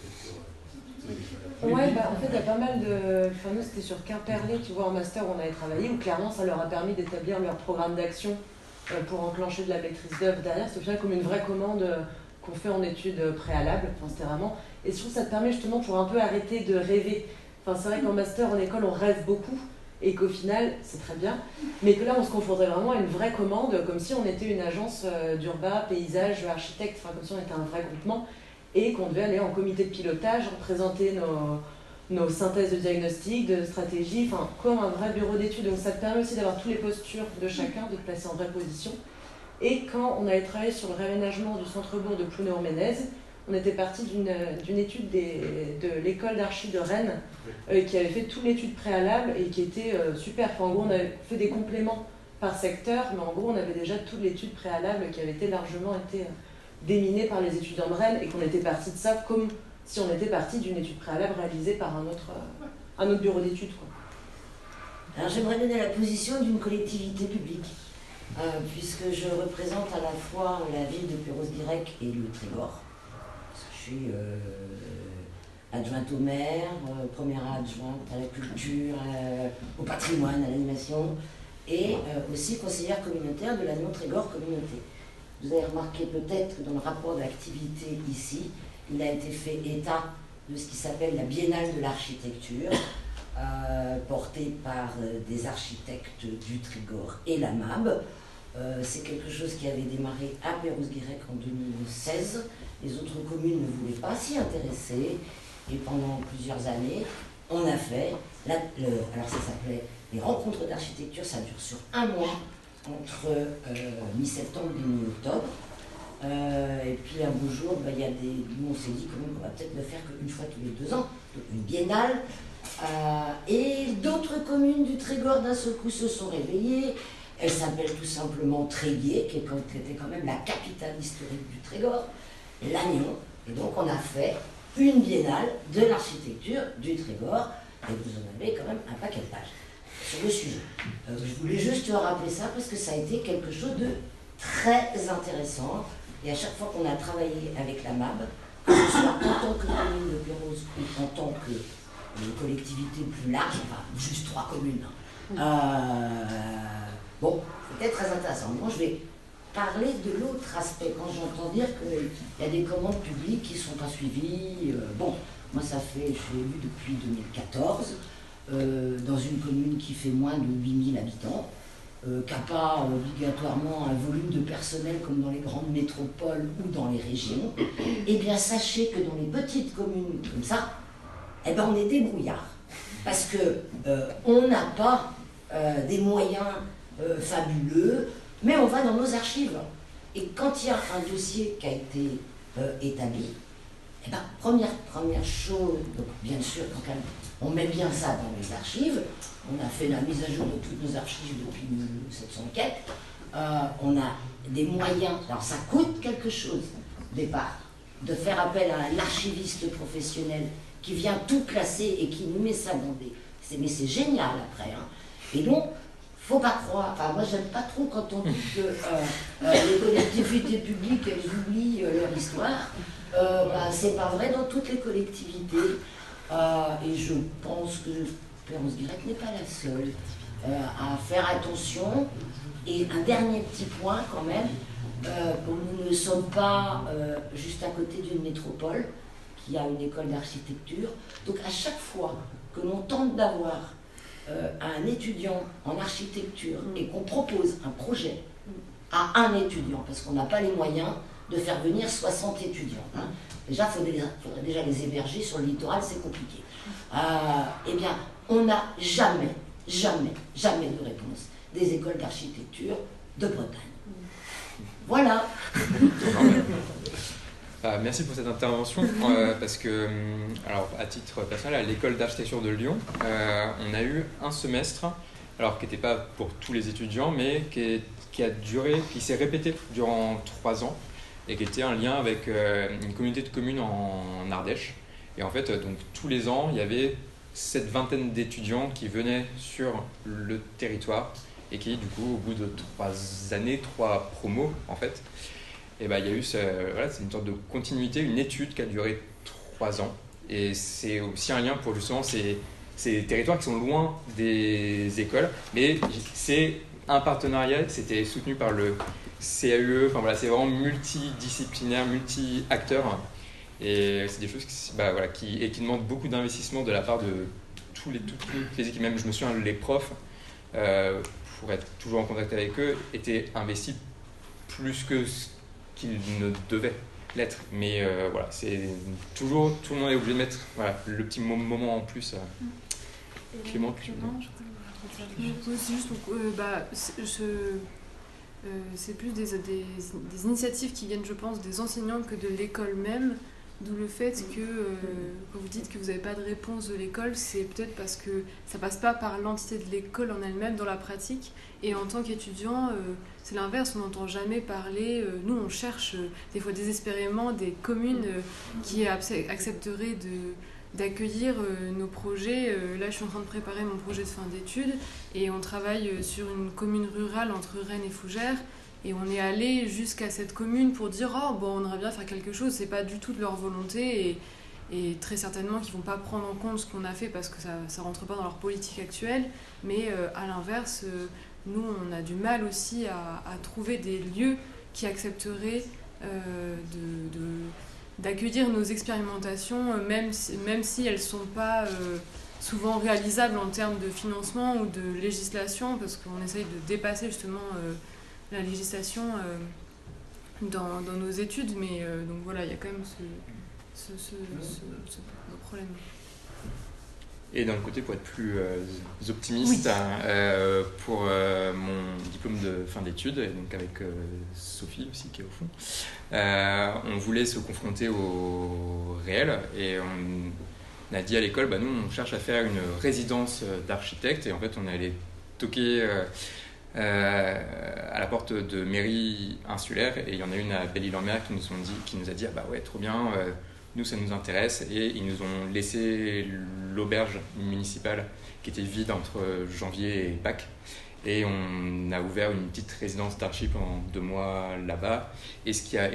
Ouais, bah, en fait, il y a pas mal de. Enfin, nous, c'était sur Quimperlé, tu vois, en master où on avait travaillé, où clairement, ça leur a permis d'établir leur programme d'action pour enclencher de la maîtrise d'œuvre derrière. C'est au final comme une vraie commande qu'on fait en études préalables. Enfin, c'était vraiment. Et je trouve que ça te permet justement pour un peu arrêter de rêver. Enfin, c'est vrai qu'en master, en école, on rêve beaucoup et qu'au final, c'est très bien. Mais que là, on se confronterait vraiment à une vraie commande, comme si on était une agence d'urbain, paysage, architecte, enfin, comme si on était un vrai groupement et qu'on devait aller en comité de pilotage, présenter nos synthèses de diagnostic, de stratégie, enfin, comme un vrai bureau d'études. Donc ça te permet aussi d'avoir toutes les postures de chacun, de te placer en vraie position. Et quand on avait travaillé sur le réaménagement du centre-bourg de Plounéo-Ménez, on était parti d'une étude de l'école d'archi de Rennes qui avait fait toute l'étude préalable et qui était super. Enfin, en gros, on avait fait des compléments par secteur, mais en gros, on avait déjà toute l'étude préalable qui avait été largement déminée par les étudiants de Rennes et qu'on était parti de ça comme si on était parti d'une étude préalable réalisée par un autre bureau d'études. Alors, j'aimerais donner la position d'une collectivité publique. puisque je représente à la fois la ville de Perros-Guirec et le Trégor. Parce que je suis adjointe au maire, première adjointe à la culture, au patrimoine, à l'animation, et aussi conseillère communautaire de la Lyon-Trégor communauté. Vous avez remarqué peut-être que dans le rapport d'activité ici, il a été fait état de ce qui s'appelle la Biennale de l'architecture, portée par des architectes du Trégor et la MAB. C'est quelque chose qui avait démarré à Perros-Guirec en 2016. Les autres communes ne voulaient pas s'y intéresser. Et pendant plusieurs années, on a fait, alors ça s'appelait les rencontres d'architecture, ça dure sur un mois, entre mi-septembre et mi-octobre. Et puis un beau jour, il y a nous on s'est dit quand même qu'on va peut-être le faire qu'une fois tous les 2 ans, donc une biennale. Et d'autres communes du Trégor d'un seul coup se sont réveillées. Elle s'appelle tout simplement Tréguier, qui était quand même la capitale historique du Trégor, Lannion. Et donc on a fait une biennale de l'architecture du Trégor. Et vous en avez quand même un paquet de pages sur le sujet. Je voulais juste rappeler ça parce que ça a été quelque chose de très intéressant. Et à chaque fois qu'on a travaillé avec la MAB, que ce soit en tant que commune de Perros ou en tant que collectivité plus large, enfin juste 3 communes, bon, c'était très intéressant. Moi, je vais parler de l'autre aspect quand j'entends dire qu'il y a des commandes publiques qui ne sont pas suivies. Bon, moi, ça fait, je l'ai vu depuis 2014, dans une commune qui fait moins de 8000 habitants, qui n'a pas obligatoirement un volume de personnel comme dans les grandes métropoles ou dans les régions. Eh bien, sachez que dans les petites communes comme ça, eh ben, on est débrouillard. Parce qu'on n'a pas des moyens fabuleux, mais on va dans nos archives. Et quand il y a un dossier qui a été établi, eh ben, première chose, donc bien sûr, quand on met bien ça dans les archives, on a fait la mise à jour de toutes nos archives depuis cette enquête, on a des moyens, alors ça coûte quelque chose au départ, de faire appel à un archiviste professionnel qui vient tout classer et qui nous met ça dans des... Mais c'est génial après. Hein. Et donc, faut pas croire, enfin moi j'aime pas trop quand on dit que les collectivités publiques elles oublient leur histoire. C'est pas vrai dans toutes les collectivités. Et je pense que Perros-Guirec n'est pas la seule à faire attention. Et un dernier petit point quand même, nous ne sommes pas juste à côté d'une métropole qui a une école d'architecture. Donc à chaque fois que l'on tente d'avoir un étudiant en architecture et qu'on propose un projet à un étudiant, parce qu'on n'a pas les moyens de faire venir 60 étudiants. Hein. Déjà, il faudrait déjà les héberger sur le littoral, c'est compliqué. Eh bien, on n'a jamais de réponse des écoles d'architecture de Bretagne. Voilà. Merci pour cette intervention, parce que, alors, à titre personnel, à l'école d'architecture de Lyon, on a eu un semestre, alors qui n'était pas pour tous les étudiants, mais qui s'est répété durant 3 ans, et qui était un lien avec une communauté de communes en Ardèche. Et en fait, donc, tous les ans, il y avait cette vingtaine d'étudiants qui venaient sur le territoire, et qui, du coup, au bout de 3 années, 3 promos, en fait, et il y a eu c'est une sorte de continuité, une étude qui a duré 3 ans. Et c'est aussi un lien pour justement ces territoires qui sont loin des écoles. Mais c'est un partenariat, c'était soutenu par le CAUE. Enfin voilà, c'est vraiment multidisciplinaire, multi-acteurs. Et c'est des choses qui demandent beaucoup d'investissement de la part de toutes les équipes. Même je me souviens, les profs, pour être toujours en contact avec eux, étaient investis plus que qu'il ne devait l'être. Mais voilà, c'est toujours, tout le monde est obligé de mettre le petit moment en plus. Clément, tu c'est plus des initiatives qui viennent, je pense, des enseignants que de l'école même. D'où le fait que, quand vous dites que vous n'avez pas de réponse de l'école, c'est peut-être parce que ça passe pas par l'entité de l'école en elle-même dans la pratique. Et en tant qu'étudiant, c'est l'inverse, on n'entend jamais parler. Nous, on cherche des fois désespérément des communes qui accepteraient d'accueillir nos projets. Là, je suis en train de préparer mon projet de fin d'études et on travaille sur une commune rurale entre Rennes et Fougères. Et on est allé jusqu'à cette commune pour dire « Oh, bon, on aimerait bien faire quelque chose ». C'est pas du tout de leur volonté et très certainement qu'ils vont pas prendre en compte ce qu'on a fait parce que ça rentre pas dans leur politique actuelle. Mais à l'inverse, nous, on a du mal aussi à trouver des lieux qui accepteraient d'accueillir nos expérimentations, même si elles ne sont pas souvent réalisables en termes de financement ou de législation, parce qu'on essaye de dépasser justement la législation dans nos études. Mais donc voilà, il y a quand même ce problème. Et d'un côté, pour être plus optimiste, oui. Pour mon diplôme de fin d'études, et donc avec Sophie aussi qui est au fond, on voulait se confronter au réel et on a dit à l'école, nous on cherche à faire une résidence d'architecte et en fait on est allé toquer à la porte de mairie insulaire et il y en a une à Belle-Île-en-Mer qui nous a dit ouais trop bien. Nous, ça nous intéresse et ils nous ont laissé l'auberge municipale qui était vide entre janvier et Pâques. Et on a ouvert une petite résidence d'archi pendant 2 mois là-bas. Et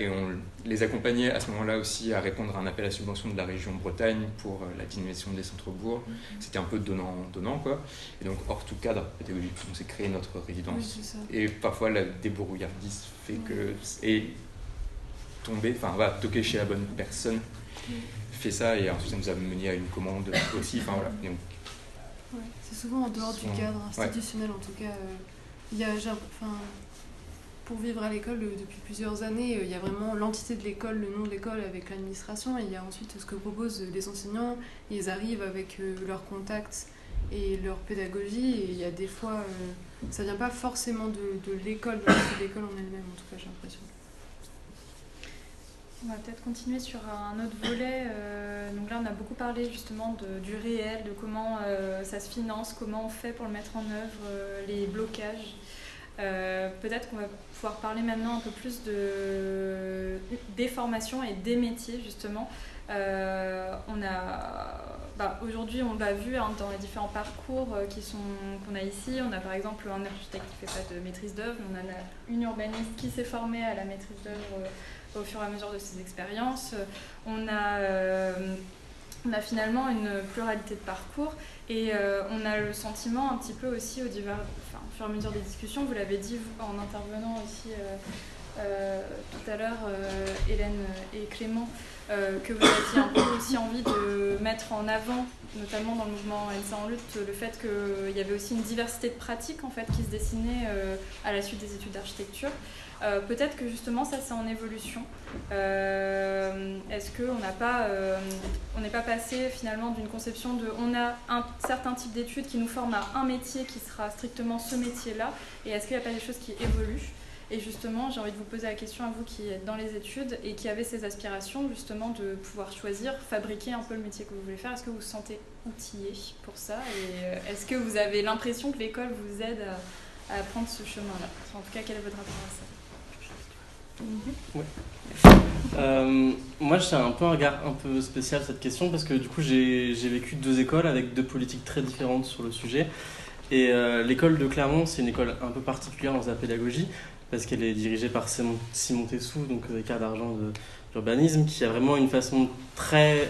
on les accompagnait à ce moment-là aussi à répondre à un appel à subvention de la région Bretagne pour la dynamisation des centres-bourgs. C'était un peu donnant, quoi. Et donc, hors tout cadre pédagogique, on s'est créé notre résidence. Oui, et parfois, la débrouillardise fait que... Et tomber, toquer chez la bonne personne. Fait ça et ensuite ça nous a mené à une commande aussi. Voilà. Donc, c'est souvent en dehors du cadre institutionnel en tout cas. Pour vivre à l'école depuis plusieurs années, il y a vraiment l'entité de l'école, le nom de l'école avec l'administration et il y a ensuite ce que proposent les enseignants. Ils arrivent avec leurs contacts et leur pédagogie et il y a des fois, ça vient pas forcément de l'école, de l'école en elle-même en tout cas j'ai l'impression. On va peut-être continuer sur un autre volet. Donc là, on a beaucoup parlé justement du réel, de comment ça se finance, comment on fait pour le mettre en œuvre, les blocages. Peut-être qu'on va pouvoir parler maintenant un peu plus des formations et des métiers justement. Aujourd'hui, on l'a vu dans les différents parcours qu'on a ici. On a par exemple un architecte qui fait pas de maîtrise d'œuvre, on a une urbaniste qui s'est formée à la maîtrise d'œuvre au fur et à mesure de ses expériences. On a finalement une pluralité de parcours et on a le sentiment un petit peu aussi au fur et à mesure des discussions, vous l'avez dit en intervenant aussi tout à l'heure, Hélène et Clément, que vous aviez un peu aussi envie de mettre en avant, notamment dans le mouvement NSA en lutte, le fait qu'il y avait aussi une diversité de pratiques en fait, qui se dessinait à la suite des études d'architecture. Peut-être que justement ça c'est en évolution. Est-ce qu'on n'est pas passé finalement d'une conception de on a un certain type d'études qui nous forment à un métier qui sera strictement ce métier-là, et est-ce qu'il n'y a pas des choses qui évoluent? Et justement, j'ai envie de vous poser la question à vous qui êtes dans les études et qui avez ces aspirations justement de pouvoir choisir, fabriquer un peu le métier que vous voulez faire. Est-ce que vous vous sentez outillé pour ça? Et est-ce que vous avez l'impression que l'école vous aide à prendre ce chemin-là? En tout cas, quel est votre rapport à ça? Moi j'ai un peu un regard un peu spécial cette question parce que du coup j'ai vécu 2 écoles avec 2 politiques très différentes sur le sujet et l'école de Clermont c'est une école un peu particulière dans sa pédagogie parce qu'elle est dirigée par Simon Tessou, donc écart d'argent d'urbanisme, qui a vraiment une façon très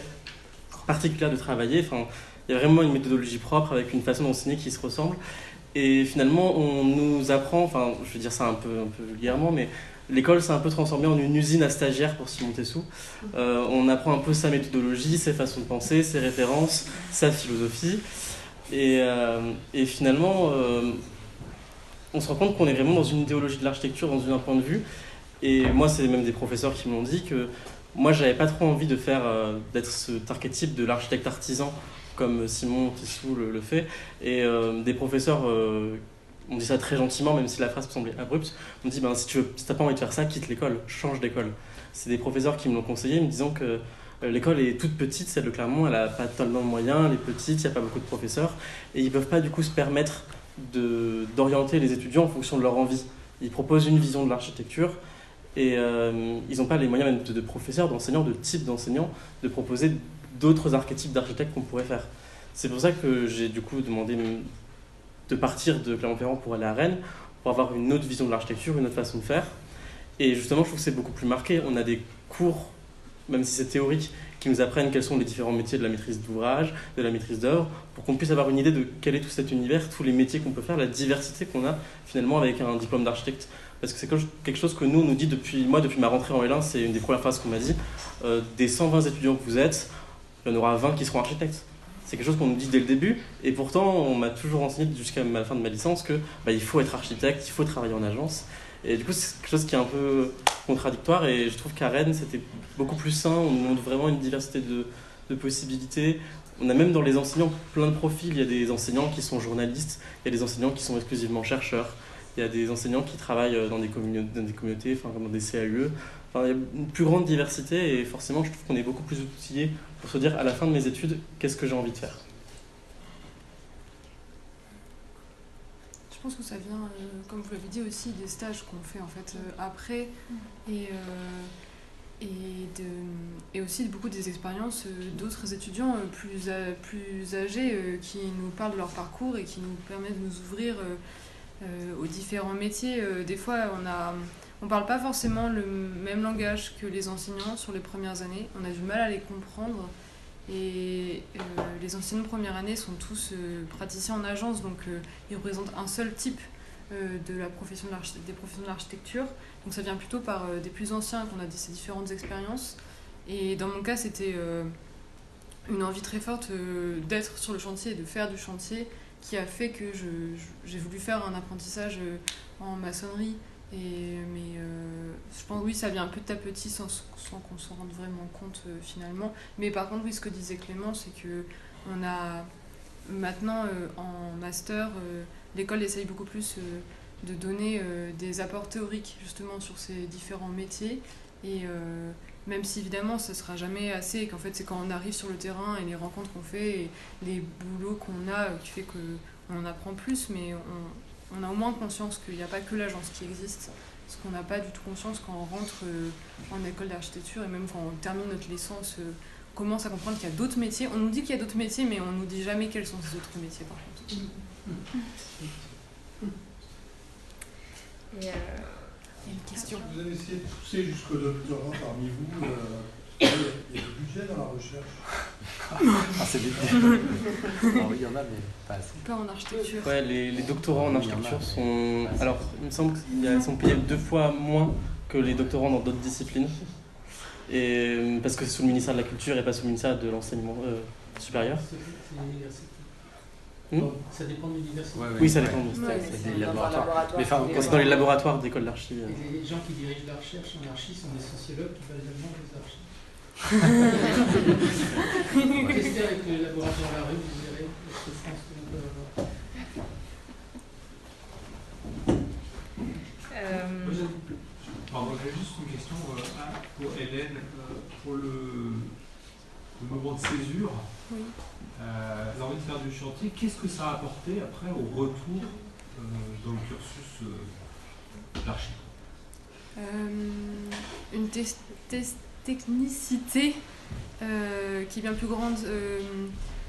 particulière de travailler. Enfin, il y a vraiment une méthodologie propre avec une façon d'enseigner qui se ressemble et finalement on nous apprend, enfin je vais dire ça un peu vulgairement, mais l'école s'est un peu transformée en une usine à stagiaires pour Simon Tessou. On apprend un peu sa méthodologie, ses façons de penser, ses références, sa philosophie. Et finalement, on se rend compte qu'on est vraiment dans une idéologie de l'architecture, dans un point de vue. Et moi, c'est même des professeurs qui m'ont dit que moi, j'avais pas trop envie de d'être cet archétype de l'architecte artisan comme Simon Tessou le fait. Et des professeurs... on dit ça très gentiment, même si la phrase peut sembler abrupte. On dit, si t'as pas envie de faire ça, quitte l'école, change d'école. C'est des professeurs qui me l'ont conseillé, me disant que l'école est toute petite, celle de Clermont, elle a pas tellement de moyens, elle est petite, il n'y a pas beaucoup de professeurs, et ils peuvent pas du coup se permettre d'orienter les étudiants en fonction de leur envie. Ils proposent une vision de l'architecture, et ils n'ont pas les moyens même de professeurs, d'enseignants, de type d'enseignants, de proposer d'autres archétypes d'architectes qu'on pourrait faire. C'est pour ça que j'ai du coup demandé de partir de Clermont-Ferrand pour aller à Rennes, pour avoir une autre vision de l'architecture, une autre façon de faire. Et justement, je trouve que c'est beaucoup plus marqué. On a des cours, même si c'est théorique, qui nous apprennent quels sont les différents métiers de la maîtrise d'ouvrage, de la maîtrise d'œuvre, pour qu'on puisse avoir une idée de quel est tout cet univers, tous les métiers qu'on peut faire, la diversité qu'on a finalement avec un diplôme d'architecte. Parce que c'est quelque chose que nous, on nous dit depuis ma rentrée en L1, c'est une des premières phrases qu'on m'a dit, des 120 étudiants que vous êtes, il y en aura 20 qui seront architectes. C'est quelque chose qu'on nous dit dès le début, et pourtant on m'a toujours enseigné jusqu'à la fin de ma licence que il faut être architecte, il faut travailler en agence. Et du coup, c'est quelque chose qui est un peu contradictoire, et je trouve qu'à Rennes, c'était beaucoup plus sain. On nous montre vraiment une diversité de possibilités. On a même dans les enseignants plein de profils. Il y a des enseignants qui sont journalistes, il y a des enseignants qui sont exclusivement chercheurs, il y a des enseignants qui travaillent dans des communautés, enfin, dans des CAUE. Enfin, il y a une plus grande diversité, et forcément, je trouve qu'on est beaucoup plus outillés pour se dire, à la fin de mes études, qu'est-ce que j'ai envie de faire. Je pense que ça vient, comme vous l'avez dit aussi, des stages qu'on fait en fait après, et aussi beaucoup des expériences d'autres étudiants plus âgés qui nous parlent de leur parcours et qui nous permettent de nous ouvrir aux différents métiers. Des fois, on parle pas forcément le même langage que les enseignants sur les premières années. On a du mal à les comprendre. Et les enseignants de première année sont tous praticiens en agence, donc ils représentent un seul type de la profession des professions de l'architecture. Donc ça vient plutôt par des plus anciens qu'on a ces différentes expériences. Et dans mon cas, c'était une envie très forte d'être sur le chantier et de faire du chantier qui a fait que j'ai voulu faire un apprentissage en maçonnerie. Mais je pense oui, ça vient petit à petit sans qu'on s'en rende vraiment compte finalement. Mais par contre, oui, ce que disait Clément, c'est que on a maintenant en master, l'école essaye beaucoup plus de donner des apports théoriques justement sur ces différents métiers. Et même si évidemment ça sera jamais assez, et qu'en fait c'est quand on arrive sur le terrain et les rencontres qu'on fait et les boulots qu'on a qui fait qu'on en apprend plus, mais on a au moins conscience qu'il n'y a pas que l'agence qui existe, parce qu'on n'a pas du tout conscience quand on rentre en école d'architecture, et même quand on termine notre licence, on commence à comprendre qu'il y a d'autres métiers. On nous dit qu'il y a d'autres métiers, mais on ne nous dit jamais quels sont ces autres métiers par contre. Et une question. Vous avez essayé de pousser jusqu'au doctorat parmi vous. Il y a du budget dans la recherche. C'est des budgets. Oui, il y en a, mais pas assez. Pas en architecture. Ouais, les doctorants en architecture sont... Alors, il me semble qu'ils sont payés 2 fois moins que les doctorants dans d'autres disciplines. Et, parce que c'est sous le ministère de la Culture et pas sous le ministère de l'Enseignement supérieur. C'est l'université. Ça dépend de l'université. Oui, ça dépend. C'est des laboratoires. Mais enfin, c'est dans les laboratoires d'école d'archi. Et les gens qui dirigent la recherche en archi sont des sociologues qui valent tellement les archi. Testez avec le laboratoire La Rue, vous verrez la souffrance que vous pouvez avoir. J'ai juste une question pour Hélène, pour le moment de césure. Oui. Vous avez envie de faire du chantier, qu'est-ce que ça a apporté après au retour dans le cursus d'archi? Une technicité qui est bien plus grande.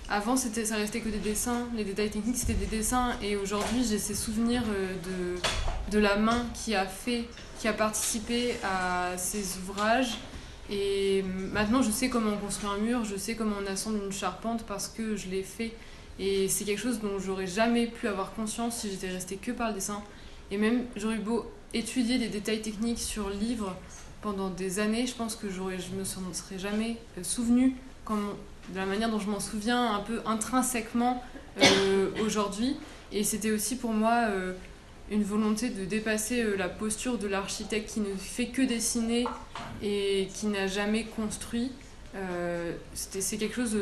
Avant, ça restait que des dessins, les détails techniques c'était des dessins, et aujourd'hui j'ai ces souvenirs de la main qui a participé à ces ouvrages. Et maintenant, je sais comment on construit un mur, je sais comment on assemble une charpente parce que je l'ai fait. Et c'est quelque chose dont j'aurais jamais pu avoir conscience si j'étais restée que par le dessin. Et même, j'aurais beau étudier des détails techniques sur livre pendant des années, je pense que je me serais jamais souvenue de la manière dont je m'en souviens un peu intrinsèquement aujourd'hui. Et c'était aussi pour moi une volonté de dépasser la posture de l'architecte qui ne fait que dessiner et qui n'a jamais construit. C'est quelque chose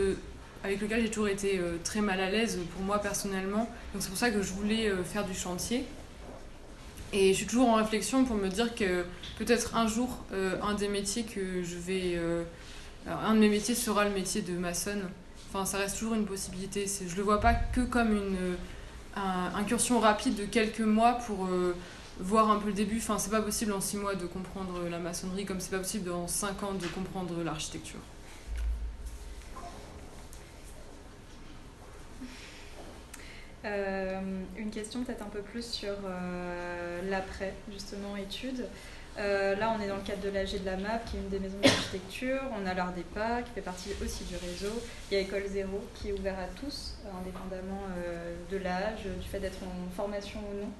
avec lequel j'ai toujours été très mal à l'aise pour moi personnellement. Donc c'est pour ça que je voulais faire du chantier. Et je suis toujours en réflexion pour me dire que peut-être un jour, un des métiers que je vais... un de mes métiers sera le métier de maçonne. Enfin, ça reste toujours une possibilité. Je le vois pas que comme une incursion rapide de quelques mois pour voir un peu le début. Enfin, c'est pas possible en 6 mois de comprendre la maçonnerie comme c'est pas possible en 5 ans de comprendre l'architecture. Une question peut-être un peu plus sur l'après, justement, études. Là, on est dans le cadre de l'AG de la MAP, qui est une des maisons d'architecture. On a l'Art des Pas, qui fait partie aussi du réseau. Il y a École Zéro, qui est ouvert à tous, indépendamment de l'âge, du fait d'être en formation ou non.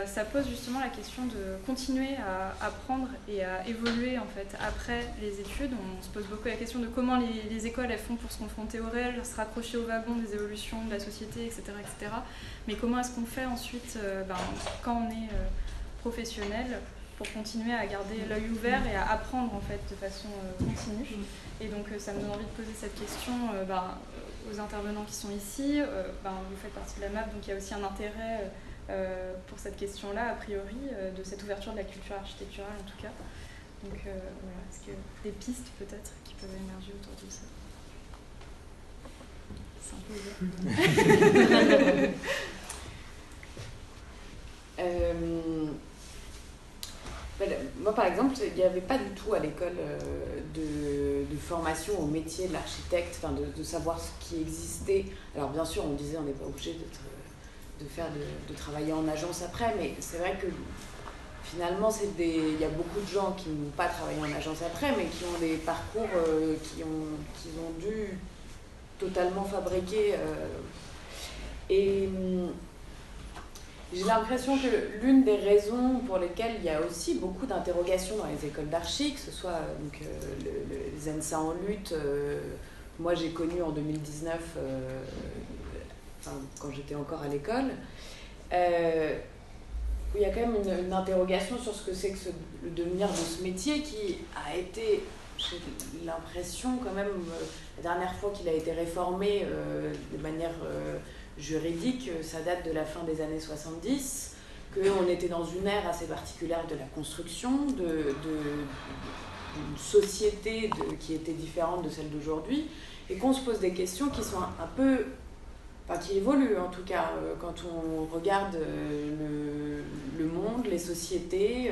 Ça pose justement la question de continuer à apprendre et à évoluer en fait après les études. On se pose beaucoup la question de comment les écoles elles font pour se confronter au réel, se raccrocher au wagon des évolutions de la société, etc. etc. Mais comment est-ce qu'on fait ensuite quand on est professionnel pour continuer à garder l'œil ouvert et à apprendre en fait de façon continue. Et donc ça me donne envie de poser cette question aux intervenants qui sont ici. Vous faites partie de la MAP, donc il y a aussi un intérêt pour cette question-là, a priori, de cette ouverture de la culture architecturale en tout cas. Donc voilà, est-ce que des pistes peut-être qui peuvent émerger autour de ça? C'est un peu ouvert. Moi, par exemple, il n'y avait pas du tout à l'école de formation au métier de l'architecte, de savoir ce qui existait. Alors, bien sûr, on disait on n'est pas obligé de travailler en agence après, mais c'est vrai que finalement, il y a beaucoup de gens qui n'ont pas travaillé en agence après, mais qui ont des parcours qu'ils ont dû totalement fabriquer. Et j'ai l'impression que l'une des raisons pour lesquelles il y a aussi beaucoup d'interrogations dans les écoles d'archi, que ce soit les ENSA en lutte, moi j'ai connu en 2019, quand j'étais encore à l'école, où il y a quand même une interrogation sur ce que c'est que le devenir de ce métier qui a été, j'ai l'impression quand même, la dernière fois qu'il a été réformé de manière juridique, ça date de la fin des années 70, qu'on était dans une ère assez particulière de la construction, d'une société qui était différente de celle d'aujourd'hui, et qu'on se pose des questions qui sont un peu, qui évoluent en tout cas, quand on regarde le monde, les sociétés,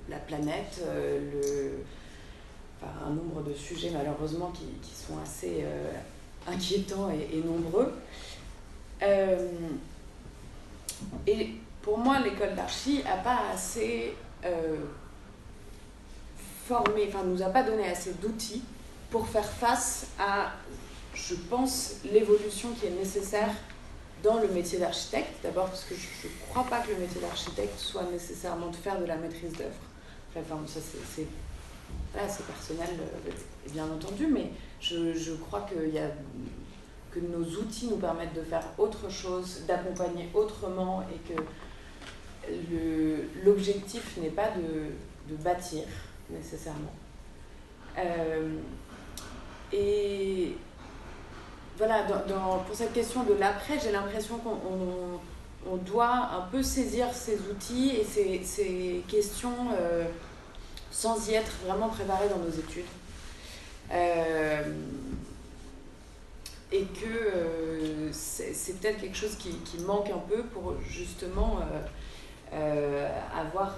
la planète, un nombre de sujets malheureusement qui sont assez inquiétants et nombreux. Et pour moi, l'école d'archi n'a pas assez formé, nous a pas donné assez d'outils pour faire face à, je pense, l'évolution qui est nécessaire dans le métier d'architecte. D'abord parce que je ne crois pas que le métier d'architecte soit nécessairement de faire de la maîtrise d'œuvre. Ça c'est personnel, bien entendu, mais je crois que nos outils nous permettent de faire autre chose, d'accompagner autrement, et que l'objectif n'est pas de bâtir nécessairement. Et voilà, pour cette question de l'après, j'ai l'impression qu'on doit un peu saisir ces outils et ces questions sans y être vraiment préparé dans nos études. Et que c'est peut-être quelque chose qui manque un peu pour justement être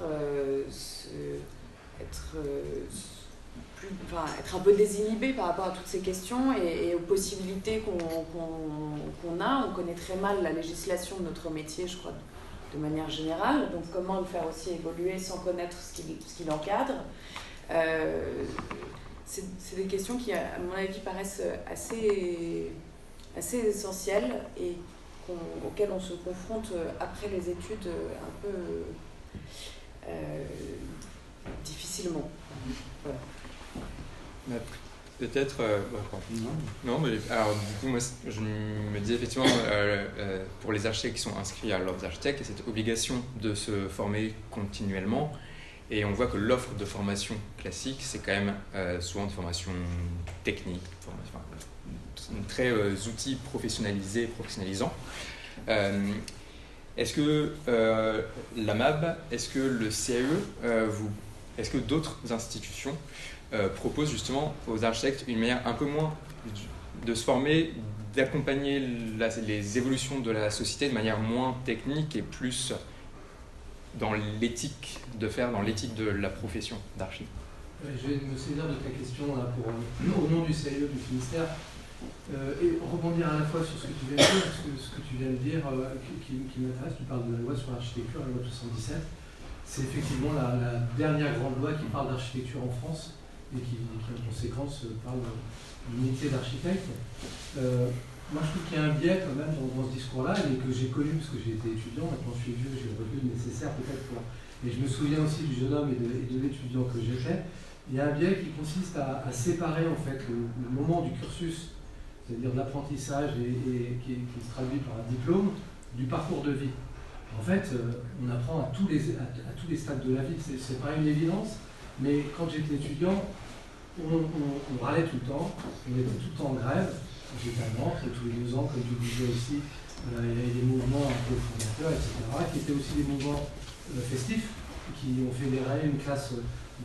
un peu désinhibé par rapport à toutes ces questions et aux possibilités qu'on a. On connaît très mal la législation de notre métier, je crois, de manière générale. Donc comment le faire aussi évoluer sans connaître ce qui l'encadre. C'est des questions qui, à mon avis, paraissent assez essentielles et auxquelles on se confronte après les études un peu difficilement. Voilà. Peut-être. Non, mais alors du coup, moi, je me dis effectivement, pour les architectes qui sont inscrits à l'ordre des architectes, il y a cette obligation de se former continuellement. Et on voit que l'offre de formation classique, c'est quand même souvent des formations techniques, très outils professionnalisés, professionnalisants. Est-ce que la MAB, est-ce que le CAE, est-ce que d'autres institutions proposent justement aux architectes une manière un peu moins de se former, d'accompagner les évolutions de la société de manière moins technique et plus dans l'éthique de la profession d'archi? Je vais me saisir de ta question là, au nom du CAE du Finistère. Et rebondir à la fois sur ce que tu viens de dire, ce que tu viens de dire qui m'intéresse. Tu parles de la loi sur l'architecture, la loi de 77. C'est effectivement la dernière grande loi qui parle d'architecture en France et qui en conséquence parle du métier d'architecte. Moi je trouve qu'il y a un biais quand même dans ce discours-là, et que j'ai connu parce que j'ai été étudiant, maintenant je suis vieux, j'ai le recul nécessaire peut-être pour... Et je me souviens aussi du jeune homme et de l'étudiant que j'étais. Il y a un biais qui consiste à séparer en fait le moment du cursus, c'est-à-dire de l'apprentissage et qui se traduit par un diplôme, du parcours de vie. En fait, on apprend à tous les stades de la vie, c'est pas une évidence, mais quand j'étais étudiant, on râlait tout le temps, on était tout le temps en grève, j'étais à Nantes, tous les 2 ans, comme tu disais aussi, il y avait des mouvements un peu fondateurs, etc., qui étaient aussi des mouvements festifs, qui ont fédéré une classe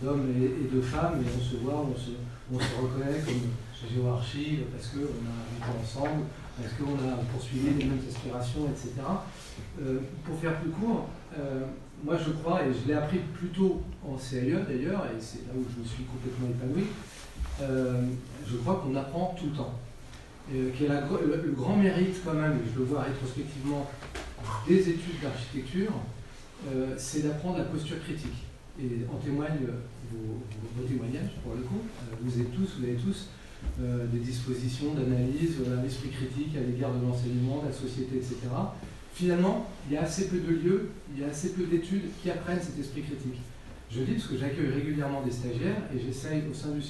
d'hommes et de femmes, et on se voit, on se reconnaît comme géoarchie, parce qu'on a été ensemble, parce qu'on a poursuivi les mêmes aspirations, etc. Pour faire plus court, moi je crois, et je l'ai appris plutôt en CAE d'ailleurs, et c'est là où je me suis complètement épanoui, je crois qu'on apprend tout le temps. Le grand mérite quand même, et je le vois rétrospectivement, des études d'architecture, c'est d'apprendre la posture critique. Et en témoignent vos témoignages, pour le coup. Vous avez tous des dispositions d'analyse, un esprit critique à l'égard de l'enseignement, de la société, etc. Finalement, il y a assez peu de lieux, il y a assez peu d'études qui apprennent cet esprit critique. Je le dis parce que j'accueille régulièrement des stagiaires, et on essaye au sein du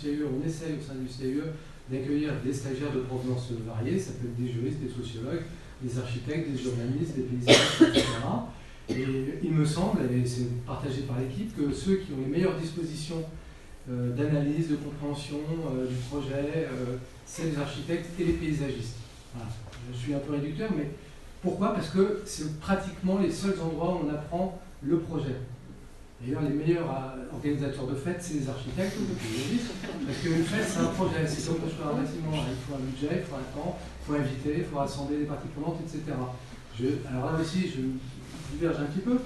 CAE d'accueillir des stagiaires de provenance variée, ça peut être des juristes, des sociologues, des architectes, des urbanistes, des paysagistes, etc. Et il me semble, et c'est partagé par l'équipe, que ceux qui ont les meilleures dispositions d'analyse, de compréhension du projet, c'est les architectes et les paysagistes. Voilà. Je suis un peu réducteur, mais pourquoi? Parce que c'est pratiquement les seuls endroits où on apprend le projet. D'ailleurs, les meilleurs organisateurs de fêtes, c'est les architectes ou les paysagistes, parce qu'une fête, c'est un projet. C'est comme construire un bâtiment. Il faut un budget, il faut un temps, il faut inviter, il faut rassembler les parties prenantes, etc. Alors là aussi, je diverge un petit peu,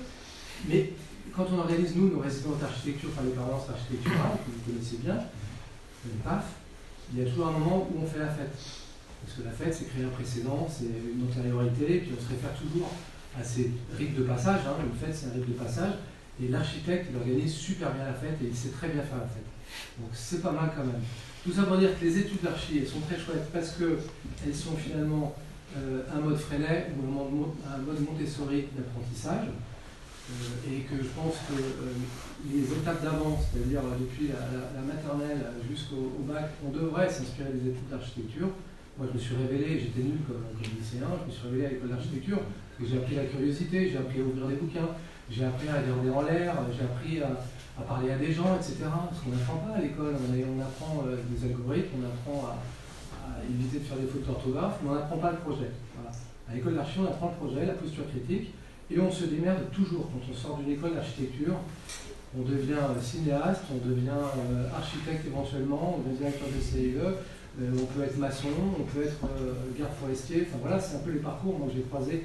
mais quand on organise, nous, nos résidences d'architecture, enfin les permanences architecturales, que vous connaissez bien, le PAF, il y a toujours un moment où on fait la fête. Parce que la fête, c'est créer un précédent, c'est une antériorité, puis on se réfère toujours à ces rites de passage. Une fête, c'est un rite de passage, et l'architecte, il organise super bien la fête, et il sait très bien faire la fête. Donc c'est pas mal quand même. Tout ça pour dire que les études d'archi, elles sont très chouettes, parce qu'elles sont finalement un mode Freinet ou un mode Montessori d'apprentissage, et que je pense que les étapes d'avant, c'est-à-dire depuis la maternelle jusqu'au bac, on devrait s'inspirer des études d'architecture. Moi je me suis révélé, j'étais nul comme lycéen, je me suis révélé à l'école d'architecture, parce que j'ai appris la curiosité, j'ai appris à ouvrir des bouquins, j'ai appris à regarder en l'air, j'ai appris à parler à des gens, etc. Parce qu'on n'apprend pas à l'école, on apprend des algorithmes, on apprend à éviter de faire des fautes d'orthographe, mais on n'apprend pas le projet. Voilà. À l'école d'archi, on apprend le projet, la posture critique, et on se démerde toujours. Quand on sort d'une école d'architecture, on devient cinéaste, on devient architecte éventuellement, on devient directeur de CIE, on peut être maçon, on peut être garde forestier, enfin voilà, c'est un peu les parcours moi, que j'ai croisés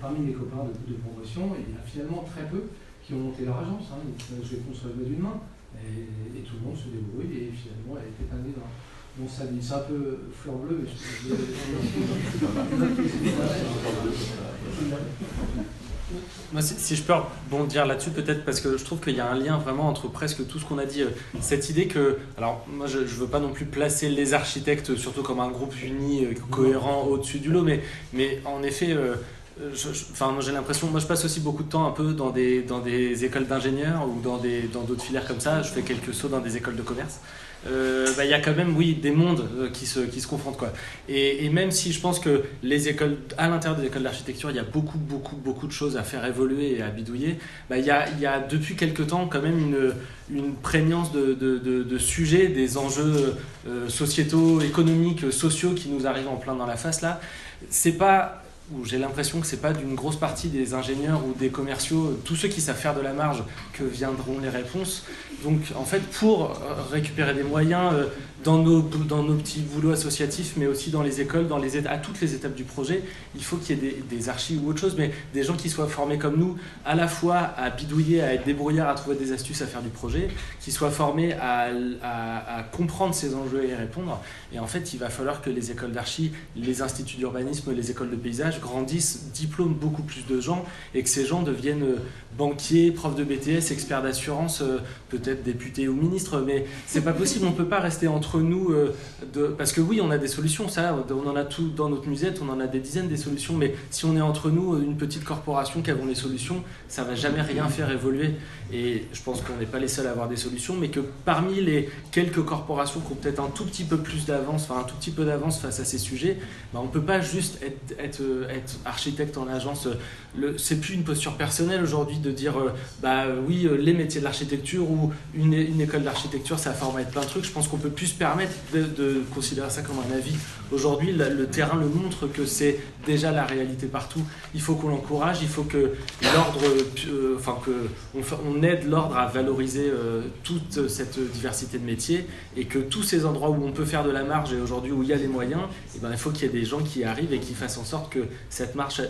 parmi mes copains de promotion, et il y a finalement très peu qui ont monté leur agence. Je les compte sur le bout d'une main, et tout le monde se débrouille, et finalement elle est épanouie dans sa vie. C'est un peu fleur bleue, mais Moi, si je peux rebondir là-dessus, peut-être parce que je trouve qu'il y a un lien vraiment entre presque tout ce qu'on a dit. Cette idée que, alors moi je ne veux pas non plus placer les architectes surtout comme un groupe uni, cohérent au-dessus du lot, mais en effet, moi j'ai l'impression, moi je passe aussi beaucoup de temps un peu dans des écoles d'ingénieurs ou dans d'autres filières comme ça. Je fais quelques sauts dans des écoles de commerce. Il y a quand même, oui, des mondes qui se confrontent, quoi. Et même si je pense que les écoles, à l'intérieur des écoles d'architecture, il y a beaucoup de choses à faire évoluer et à bidouiller, il y a depuis quelques temps quand même une prégnance de sujets, des enjeux sociétaux, économiques, sociaux qui nous arrivent en plein dans la face là. C'est pas... où j'ai l'impression que c'est pas d'une grosse partie des ingénieurs ou des commerciaux, tous ceux qui savent faire de la marge, que viendront les réponses. Donc en fait, pour récupérer des moyens dans nos petits boulots associatifs, mais aussi dans les écoles, à toutes les étapes du projet, il faut qu'il y ait des archis ou autre chose, mais des gens qui soient formés comme nous, à la fois à bidouiller, à être débrouillards, à trouver des astuces, à faire du projet, qui soient formés à comprendre ces enjeux et y répondre. Et en fait, il va falloir que les écoles d'archi, les instituts d'urbanisme, les écoles de paysage grandissent, diplôment beaucoup plus de gens, et que ces gens deviennent banquiers, profs de BTS, experts d'assurance, peut-être députés ou ministres, mais c'est pas possible, on peut pas rester entre nous, parce que oui, on a des solutions, ça, on en a tout dans notre musette, on en a des dizaines des solutions, mais si on est entre nous, une petite corporation qui avons les solutions, ça va jamais rien faire évoluer. Et je pense qu'on n'est pas les seuls à avoir des solutions, mais que parmi les quelques corporations qui ont peut-être un tout petit peu plus d'avance, enfin un tout petit peu d'avance face à ces sujets, on ne peut pas juste être architecte en agence. C'est plus une posture personnelle aujourd'hui de dire oui, les métiers de l'architecture ou une école d'architecture, ça forme à être plein de trucs. Je pense qu'on peut plus se permettre de considérer ça comme un avis. Aujourd'hui, le terrain le montre que c'est déjà la réalité partout. Il faut qu'on l'encourage, il faut que l'ordre, qu'on aide l'ordre à valoriser toute cette diversité de métiers, et que tous ces endroits où on peut faire de la marge et aujourd'hui où il y a les moyens, il faut qu'il y ait des gens qui arrivent et qui fassent en sorte que cette marge,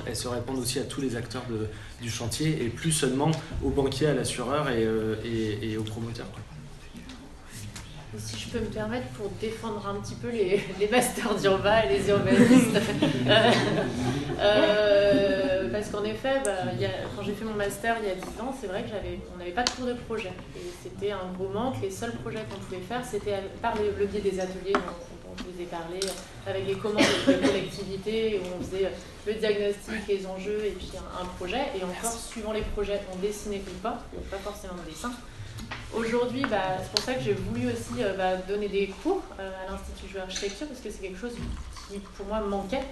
elle se répande aussi à tous les acteurs du chantier et plus seulement aux banquiers, à l'assureur et aux promoteurs. Et si je peux me permettre, pour défendre un petit peu les masters d'urba et les urbanistes, parce qu'en effet, quand j'ai fait mon master il y a 10 ans, c'est vrai qu'on n'avait pas de cours de projet. Et c'était un gros manque. Les seuls projets qu'on pouvait faire, c'était par le biais des ateliers dont je vous ai parlé, avec les commandes de collectivités, où on faisait le diagnostic, les enjeux et puis un projet. Et encore, suivant les projets, on dessinait ou pas, il n'y a pas forcément de dessin. Aujourd'hui, c'est pour ça que j'ai voulu aussi donner des cours à l'Institut d'architecture, parce que c'est quelque chose qui, pour moi, manquait.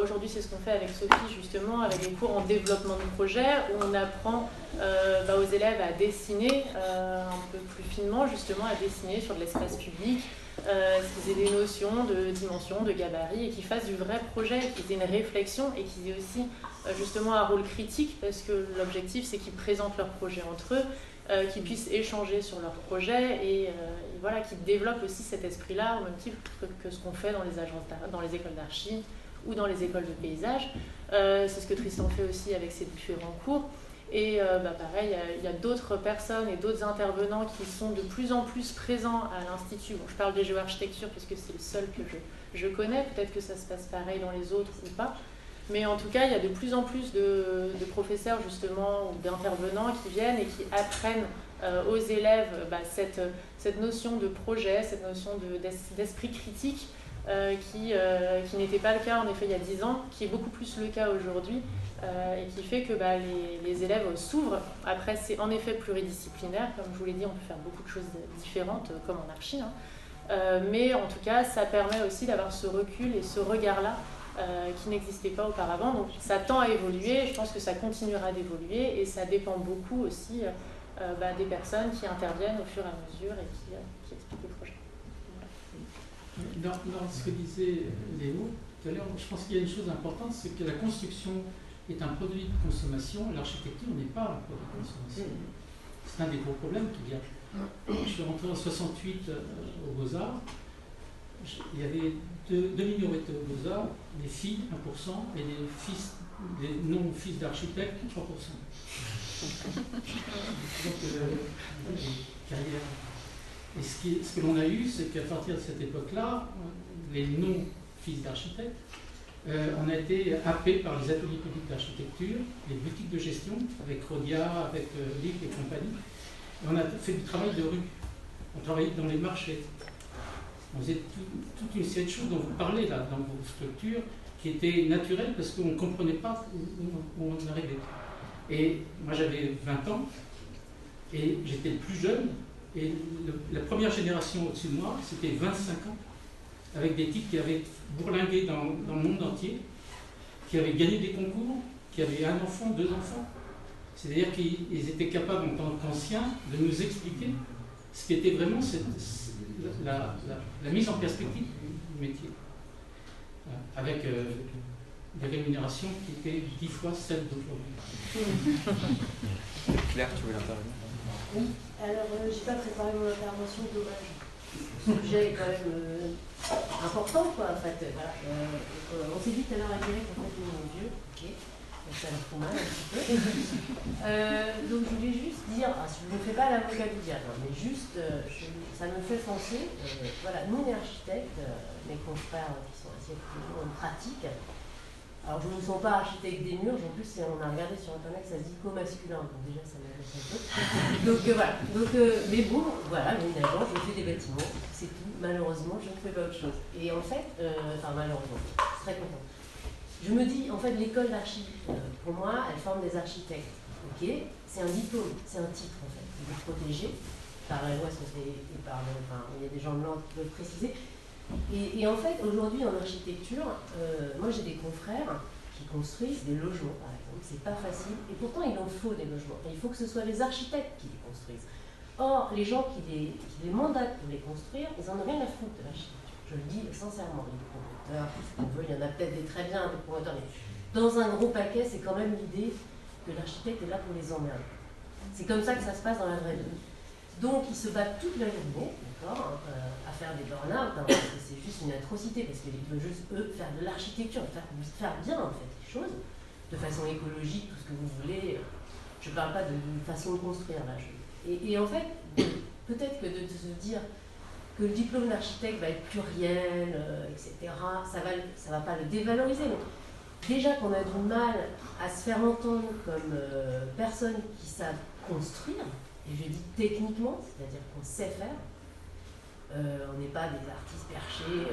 Aujourd'hui, c'est ce qu'on fait avec Sophie, justement, avec des cours en développement de projet, où on apprend aux élèves à dessiner un peu plus finement, justement, à dessiner sur de l'espace public, qu'ils aient des notions de dimension, de gabarit, et qu'ils fassent du vrai projet, qu'ils aient une réflexion, et qu'ils aient aussi, justement, un rôle critique, parce que l'objectif, c'est qu'ils présentent leur projet entre eux, qui puissent échanger sur leur projet et voilà, qui développent aussi cet esprit-là, au même titre que ce qu'on fait dans les écoles d'archi ou dans les écoles de paysage. C'est ce que Tristan fait aussi avec ses différents cours. Et pareil, il y a d'autres personnes et d'autres intervenants qui sont de plus en plus présents à l'Institut. Bon, je parle des géo-architecture parce que c'est le seul que je connais. Peut-être que ça se passe pareil dans les autres ou pas. Mais en tout cas, il y a de plus en plus de professeurs, justement, ou d'intervenants qui viennent et qui apprennent aux élèves cette notion de projet, cette notion d'esprit critique qui n'était pas le cas, en effet, il y a 10 ans, qui est beaucoup plus le cas aujourd'hui et qui fait que les élèves s'ouvrent. Après, c'est en effet pluridisciplinaire. Comme je vous l'ai dit, on peut faire beaucoup de choses différentes, comme en archi. Mais en tout cas, ça permet aussi d'avoir ce recul et ce regard-là qui n'existait pas auparavant. Donc ça tend à évoluer, je pense que ça continuera d'évoluer et ça dépend beaucoup aussi des personnes qui interviennent au fur et à mesure et qui expliquent le projet. Dans ce que disait Léo tout à l'heure, je pense qu'il y a une chose importante, c'est que la construction est un produit de consommation, l'architecture n'est pas un produit de consommation. C'est un des gros problèmes qu'il y a. Je suis rentré en 68 aux Beaux-Arts. Il y avait deux minorités aux Beaux-Arts, des filles 1% et des non-fils d'architectes 3%. Donc, carrière. Et ce que l'on a eu, c'est qu'à partir de cette époque-là, les non-fils d'architectes, on a été happés par les ateliers publics d'architecture, les boutiques de gestion, avec Rodia, avec Lick et compagnie. Et on a fait du travail de rue. On travaillait dans les marchés. On faisait toute une série de choses dont vous parlez là, dans vos structures, qui étaient naturelles parce qu'on ne comprenait pas où on arrivait. Et moi j'avais 20 ans, et j'étais le plus jeune, et la première génération au-dessus de moi, c'était 25 ans, avec des types qui avaient bourlingué dans le monde entier, qui avaient gagné des concours, qui avaient un enfant, 2 enfants. C'est-à-dire qu'ils étaient capables, en tant qu'anciens, de nous expliquer ce qui était vraiment la mise en perspective du métier, avec des rémunérations qui étaient 10 fois celles d'aujourd'hui. Claire, tu voulais intervenir? Oui, alors j'ai pas préparé mon intervention, dommage. le sujet est quand même important, quoi, en fait. Voilà. On s'est dit tout à l'heure à Guérec qu'en fait, nous, on est vieux, ok, donc ça leur fout mal un petit peu. Donc je voulais juste dire, je ne fais pas l'avocat du diable, mais juste, ça me fait penser, voilà, nous on est architectes, mes confrères qui sont assis avec nous, on pratique. Alors je ne me sens pas architecte des murs, en plus on a regardé sur internet, ça se dit co-masculin, donc déjà ça m'intéresse un peu. Donc voilà, mais bon, voilà, évidemment, je fais des bâtiments, c'est tout, malheureusement je ne fais pas autre chose. Et en fait, enfin malheureusement, je suis très contente. Je me dis, en fait, l'école d'archi, pour moi, elle forme des architectes, ok. C'est un diplôme, c'est un titre en fait, il est protégé par la loi, et par enfin, il y a des gens de l'ordre qui peuvent préciser. Et en fait, aujourd'hui en architecture, moi j'ai des confrères qui construisent des logements, par exemple. C'est pas facile, et pourtant il en faut des logements. Et il faut que ce soit les architectes qui les construisent. Or, les gens qui les mandatent pour les construire, ils en ont rien à foutre de l'architecture. Je le dis sincèrement, les promoteurs, il y en a peut-être des très bien, des promoteurs, mais dans un gros paquet, c'est quand même l'idée que l'architecte est là pour les emmerder. C'est comme ça que ça se passe dans la vraie vie. Donc, ils se battent toute la journée, d'accord, à faire des burn-out, hein, parce que c'est juste une atrocité, parce qu'ils veulent juste, eux, faire de l'architecture, faire bien, en fait, les choses, de façon écologique, tout ce que vous voulez. Je ne parle pas de façon de construire, là. Et en fait, peut-être que de se dire que le diplôme d'architecte va être pluriel, etc., ça va pas le dévaloriser, mais déjà qu'on a du mal à se faire entendre comme personnes qui savent construire, et je dis techniquement, c'est-à-dire qu'on sait faire. On n'est pas des artistes perchés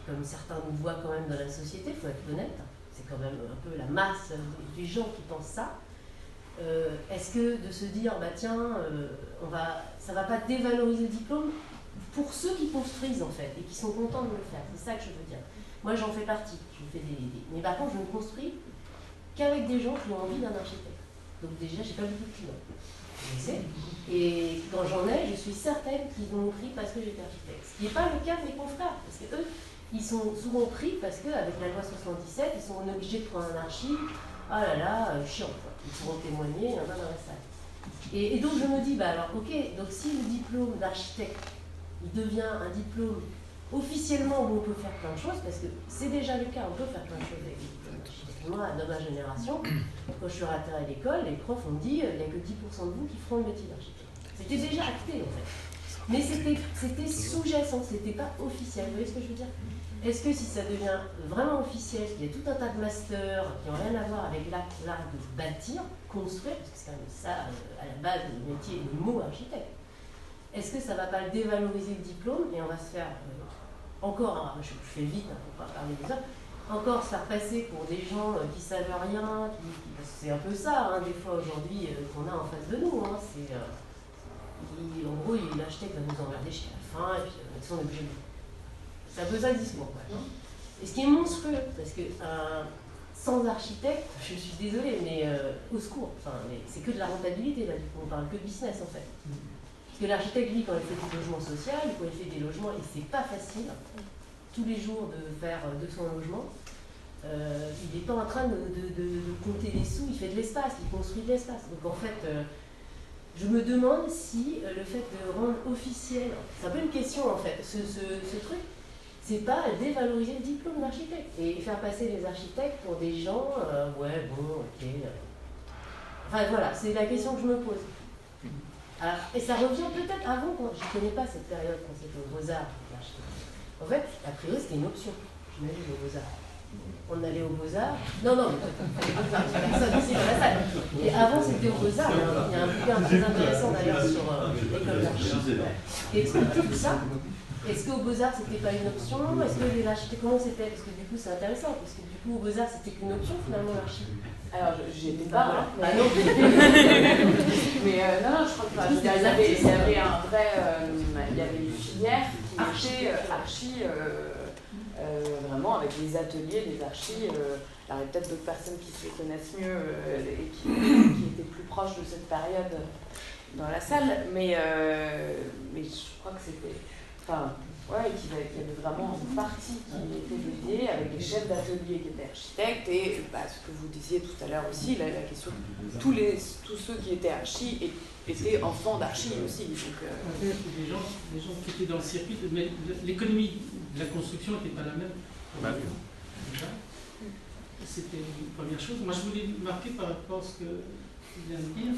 comme certains nous voient quand même dans la société, il faut être honnête. C'est quand même un peu la masse des gens qui pensent ça. Est-ce que de se dire, bah tiens, ça ne va pas dévaloriser le diplôme pour ceux qui construisent en fait, et qui sont contents de le faire, c'est ça que je veux dire. Moi j'en fais partie, mais par contre je ne construis qu'avec des gens qui ont envie d'un architecte. Donc déjà j'ai pas beaucoup de clients. Et quand j'en ai, je suis certaine qu'ils m'ont pris parce que j'étais architecte. Ce qui n'est pas le cas de mes confrères, parce qu'eux, ils sont souvent pris parce qu'avec la loi 77, ils sont obligés de prendre un archi. Ah là là, chiant, quoi. Ils pourront témoigner, il y en a dans la salle. Et donc je me dis, bah alors ok, donc si le diplôme d'architecte, il devient un diplôme officiellement où on peut faire plein de choses, parce que c'est déjà le cas, on peut faire plein de choses avec le diplôme d'architecte. Moi, dans ma génération, quand je suis rentrée à l'école, les profs ont dit, il n'y a que 10% de vous qui feront le métier d'architecte. C'était déjà acté en fait. Mais c'était sous-jacent, c'était pas officiel. Vous voyez ce que je veux dire? Est-ce que si ça devient vraiment officiel, qu'il y a tout un tas de masters qui n'ont rien à voir avec l'art de bâtir, construire, parce que c'est quand même ça à la base du métier, du mot architecte, est-ce que ça ne va pas dévaloriser le diplôme et on va se faire encore, je fais vite hein, pour ne pas parler des autres, encore se faire passer pour des gens qui ne savent rien, c'est un peu ça, hein, des fois aujourd'hui qu'on a en face de nous, hein, c'est en gros l'architecte va nous emmerder jusqu'à la fin et puis on est obligé de... C'est un peu ça le discours. Et ce qui est monstrueux, parce que sans architecte, je suis désolée, mais au secours, c'est que de la rentabilité, là, on parle que de business en fait. Parce que l'architecte, lui, quand il fait du logement social, quand il fait des logements, et c'est pas facile, tous les jours de faire 200 logements, il n'est pas en train de compter les sous, il fait de l'espace, il construit de l'espace. Donc en fait, je me demande si le fait de rendre officiel, c'est un peu une question en fait, ce truc, c'est pas dévaloriser le diplôme d'architecte et faire passer les architectes pour des gens, ouais, bon, ok. Enfin voilà, c'est la question que je me pose. Alors, et ça revient peut-être avant, je ne connais pas cette période quand c'était aux Beaux-Arts, l'architecture. En fait, a priori, c'était une option, j'imagine, aux Beaux-Arts. On allait aux Beaux-Arts. Non, personne ici dans la salle. Et avant, c'était aux Beaux-Arts. Il y a un bouquin très intéressant d'ailleurs sur l'école d'archi qui explique tout ça. Est-ce qu'aux Beaux-Arts, c'était pas une option? Est-ce que les architectes, comment c'était? Parce que du coup, c'est intéressant, parce que du coup, aux Beaux-Arts, c'était qu'une option finalement, l'archi. Alors, j'y étais pas. Ah non, mais non, je crois que il y avait un vrai. Il y avait une filière qui était archi, vraiment avec des ateliers, des archis. Alors, il y a peut-être d'autres personnes qui se connaissent mieux et qui étaient plus proches de cette période dans la salle, mais je crois que c'était. Enfin, ouais, qu'il y avait vraiment une partie qui était dédiée avec les chefs d'atelier qui étaient architectes et ce que vous disiez tout à l'heure aussi, la question de tous ceux qui étaient archi étaient enfants d'archi aussi. Donc, les gens qui étaient dans le circuit, mais l'économie de la construction n'était pas la même. C'était une première chose. Moi, je voulais marquer par rapport à ce que tu viens de dire,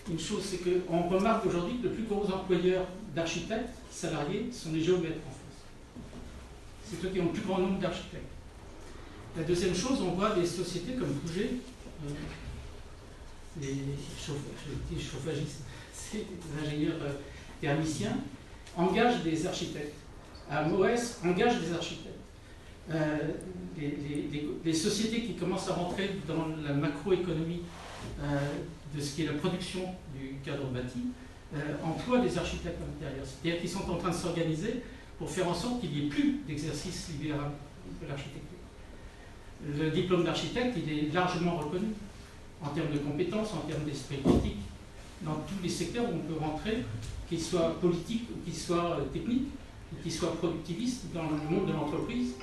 une chose, c'est qu'on remarque aujourd'hui que le plus gros employeur d'architectes salariés sont les géomètres en France. C'est eux qui ont le plus grand nombre d'architectes. La deuxième chose, on voit des sociétés comme Pouget, les chauffagistes, les ingénieurs thermiciens, engagent des architectes. MOS engage des architectes. Les sociétés qui commencent à rentrer dans la macroéconomie de ce qui est la production du cadre bâti emploient des architectes à l'intérieur. C'est-à-dire qu'ils sont en train de s'organiser pour faire en sorte qu'il n'y ait plus d'exercice libéral de l'architecture. Le diplôme d'architecte, il est largement reconnu en termes de compétences, en termes d'esprit critique, dans tous les secteurs où on peut rentrer, qu'ils soient politiques ou qu'ils soient techniques, ou qu'ils soient productivistes dans le monde de l'entreprise.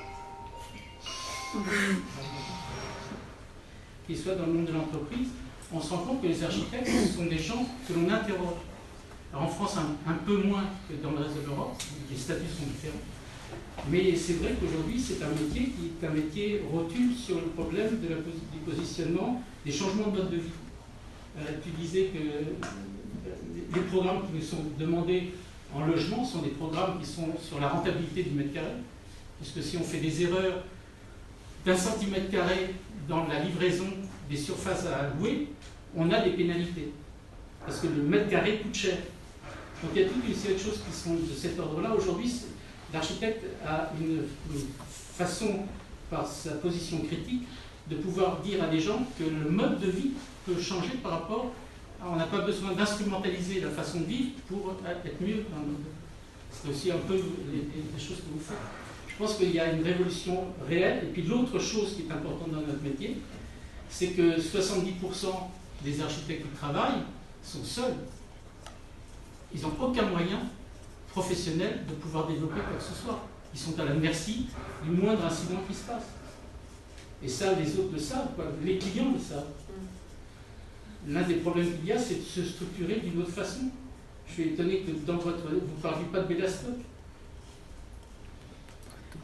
Qu'ils soient dans le monde de l'entreprise, on se rend compte que les architectes sont des gens que l'on interroge. Alors en France, un peu moins que dans le reste de l'Europe, les statuts sont différents. Mais c'est vrai qu'aujourd'hui, c'est un métier qui est un métier rotule sur le problème du positionnement, des changements de mode de vie. Tu disais que les programmes qui nous sont demandés en logement sont des programmes qui sont sur la rentabilité du mètre carré, puisque si on fait des erreurs d'1 centimètre carré dans la livraison des surfaces à louer, on a des pénalités, parce que le mètre carré coûte cher. Donc il y a toute une série de choses qui sont de cet ordre-là. Aujourd'hui, l'architecte a une façon, par sa position critique, de pouvoir dire à des gens que le mode de vie peut changer par rapport à... On n'a pas besoin d'instrumentaliser la façon de vivre pour être mieux dans le mode de vie. C'est aussi un peu les choses que vous faites. Je pense qu'il y a une révolution réelle. Et puis l'autre chose qui est importante dans notre métier, c'est que 70% des architectes qui travaillent sont seuls. Ils n'ont aucun moyen professionnel de pouvoir développer quoi que ce soit. Ils sont à la merci du moindre incident qui se passe. Et ça, les autres le savent, quoi. Les clients le savent. L'un des problèmes qu'il y a, c'est de se structurer d'une autre façon. Je suis étonné que dans votre... Vous ne parliez pas de Bellastock,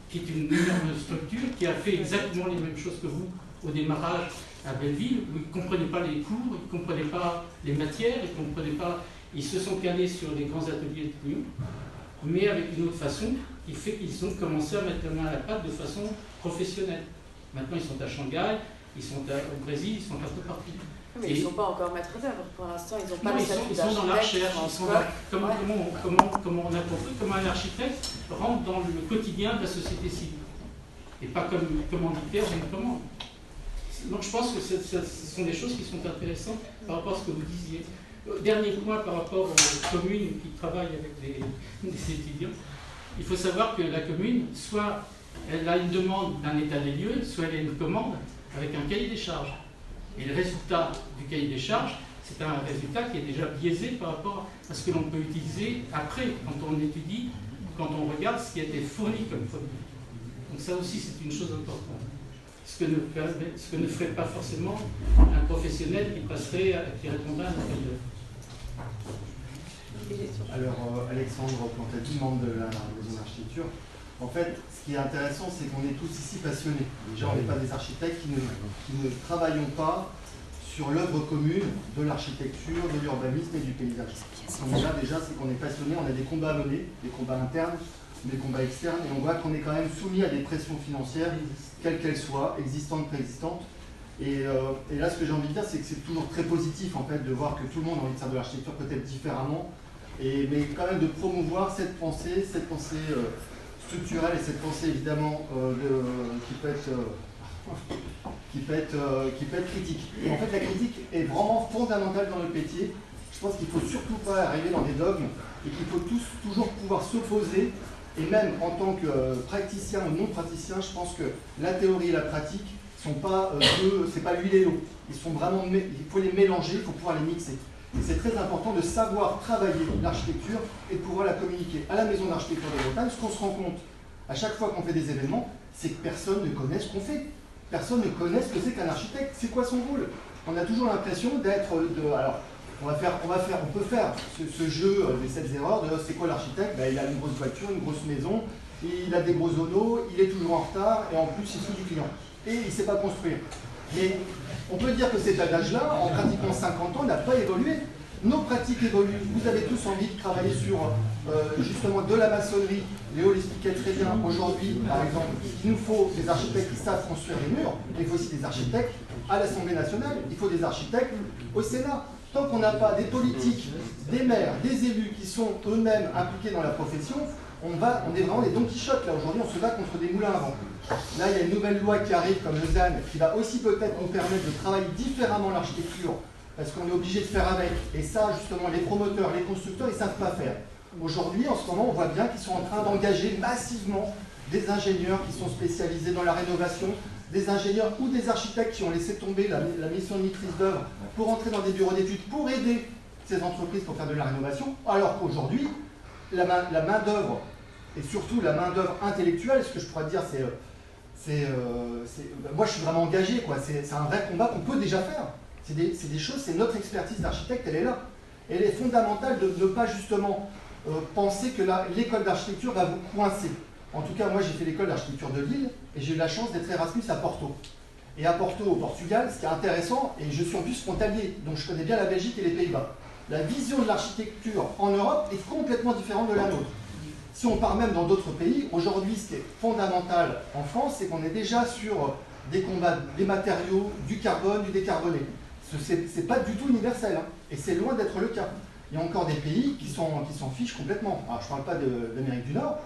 qui est une énorme structure, qui a fait exactement les mêmes choses que vous au démarrage à Belleville, où ils ne comprenaient pas les cours, ils ne comprenaient pas les matières, ils ne comprenaient pas... Ils se sont calés sur les grands ateliers de Lyon, mais avec une autre façon qui fait qu'ils ont commencé à mettre la main à la pâte de façon professionnelle. Maintenant, ils sont à Shanghai, ils sont au Brésil, ils sont un peu partout. Mais ils ne sont pas encore maîtres d'œuvre. Pour l'instant, ils n'ont pas non, le statut ils sont dans la recherche. Comment on a compris comment un architecte rentre dans le quotidien de la société civile. Et pas comme commanditaire d'une commande. Donc je pense que ce sont des choses qui sont intéressantes par rapport à ce que vous disiez. Dernier point par rapport aux communes qui travaillent avec les étudiants. Il faut savoir que la commune, soit elle a une demande d'un état des lieux, soit elle a une commande avec un cahier des charges. Et le résultat du cahier des charges, c'est un résultat qui est déjà biaisé par rapport à ce que l'on peut utiliser après, quand on étudie, quand on regarde ce qui a été fourni comme produit. Donc ça aussi, c'est une chose importante. Ce que ne ferait pas forcément un professionnel qui répondrait à un appel d'offres. Alors, Alexandre Plantati, membre de la maison d'architecture. En fait, ce qui est intéressant, c'est qu'on est tous ici passionnés. Déjà, on n'est pas des architectes qui ne travaillons pas sur l'œuvre commune de l'architecture, de l'urbanisme et du paysage. Ce qu'on est là déjà, c'est qu'on est passionné, on a des combats à mener, des combats internes, des combats externes, et on voit qu'on est quand même soumis à des pressions financières, quelles qu'elles soient, existantes, préexistantes. Et là, ce que j'ai envie de dire, c'est que c'est toujours très positif en fait de voir que tout le monde a envie de faire de l'architecture peut-être différemment, mais quand même de promouvoir cette pensée structurelle et cette pensée évidemment qui peut être critique. Et en fait, la critique est vraiment fondamentale dans le métier. Je pense qu'il ne faut surtout pas arriver dans des dogmes et qu'il faut toujours pouvoir s'opposer. Et même en tant que praticien ou non praticien, je pense que la théorie et la pratique sont pas c'est pas l'huile et l'eau. Ils sont vraiment, il faut les mélanger, il faut pouvoir les mixer. Et c'est très important de savoir travailler l'architecture et de pouvoir la communiquer à la maison d'architecture de Bretagne. Ce qu'on se rend compte à chaque fois qu'on fait des événements, c'est que personne ne connaît ce qu'on fait. Personne ne connaît ce que c'est qu'un architecte, c'est quoi son rôle. On a toujours l'impression d'être alors, on peut faire ce jeu des 7 erreurs de c'est quoi l'architecte, ben, il a une grosse voiture, une grosse maison, il a des gros zonos, il est toujours en retard et en plus il fout du client. Et il ne sait pas construire. Mais on peut dire que cet adage-là, en pratiquant 50 ans, n'a pas évolué. Nos pratiques évoluent. Vous avez tous envie de travailler sur justement de la maçonnerie. Léo l'expliquait très bien. Aujourd'hui, par exemple, il nous faut des architectes qui savent construire des murs, mais il faut aussi des architectes à l'Assemblée nationale, il faut des architectes au Sénat. Tant qu'on n'a pas des politiques, des maires, des élus qui sont eux-mêmes impliqués dans la profession, on est vraiment des Don Quichotte. Là, aujourd'hui, on se bat contre des moulins à vent. Là, il y a une nouvelle loi qui arrive, comme le ZAN, qui va aussi peut-être nous permettre de travailler différemment l'architecture, parce qu'on est obligé de faire avec. Et ça, justement, les promoteurs, les constructeurs, ils ne savent pas faire. Aujourd'hui, en ce moment, on voit bien qu'ils sont en train d'engager massivement des ingénieurs qui sont spécialisés dans la rénovation, des ingénieurs ou des architectes qui ont laissé tomber la mission de maîtrise d'œuvre pour entrer dans des bureaux d'études, pour aider ces entreprises pour faire de la rénovation, alors qu'aujourd'hui, la main-d'œuvre, et surtout la main-d'œuvre intellectuelle, ce que je pourrais dire, moi je suis vraiment engagé, quoi. C'est un vrai combat qu'on peut déjà faire. C'est des choses, c'est notre expertise d'architecte, elle est là. Elle est fondamentale de ne pas justement penser que l'école d'architecture va vous coincer. En tout cas, moi j'ai fait l'école d'architecture de Lille et j'ai eu la chance d'être Erasmus à Porto. Et à Porto, au Portugal, ce qui est intéressant, et je suis en plus frontalier, donc je connais bien la Belgique et les Pays-Bas, la vision de l'architecture en Europe est complètement différente de la nôtre. Si on part même dans d'autres pays, aujourd'hui ce qui est fondamental en France, c'est qu'on est déjà sur des combats des matériaux, du carbone, du décarboné. C'est pas du tout universel, hein, et c'est loin d'être le cas. Il y a encore des pays qui s'en fichent complètement. Alors je ne parle pas d'Amérique du Nord,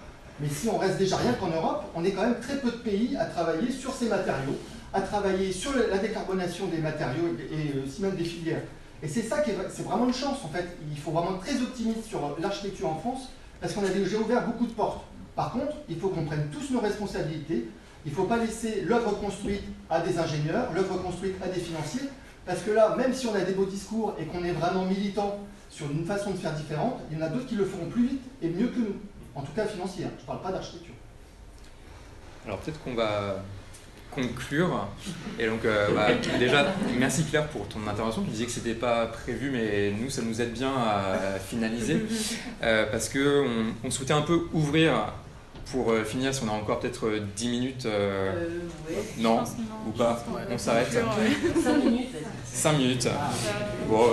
mais si on reste déjà rien qu'en Europe, on est quand même très peu de pays à travailler sur ces matériaux, à travailler sur la décarbonation des matériaux et aussi même des filières. Et c'est ça c'est vraiment une chance en fait. Il faut vraiment être très optimiste sur l'architecture en France parce qu'on a déjà ouvert beaucoup de portes. Par contre, il faut qu'on prenne tous nos responsabilités. Il ne faut pas laisser l'œuvre construite à des ingénieurs, l'œuvre construite à des financiers, parce que là, même si on a des beaux discours et qu'on est vraiment militant sur une façon de faire différente, il y en a d'autres qui le feront plus vite et mieux que nous. En tout cas financier, hein. Je ne parle pas d'architecture. Alors peut-être qu'on va conclure. Et donc déjà, merci Claire pour ton intervention. Tu disais que c'était pas prévu, mais nous, ça nous aide bien à finaliser. Parce qu'on souhaitait un peu ouvrir pour finir, si on a encore peut-être 10 minutes. Non, ou pas. On s'arrête. 5 minutes. 5 minutes. Bon,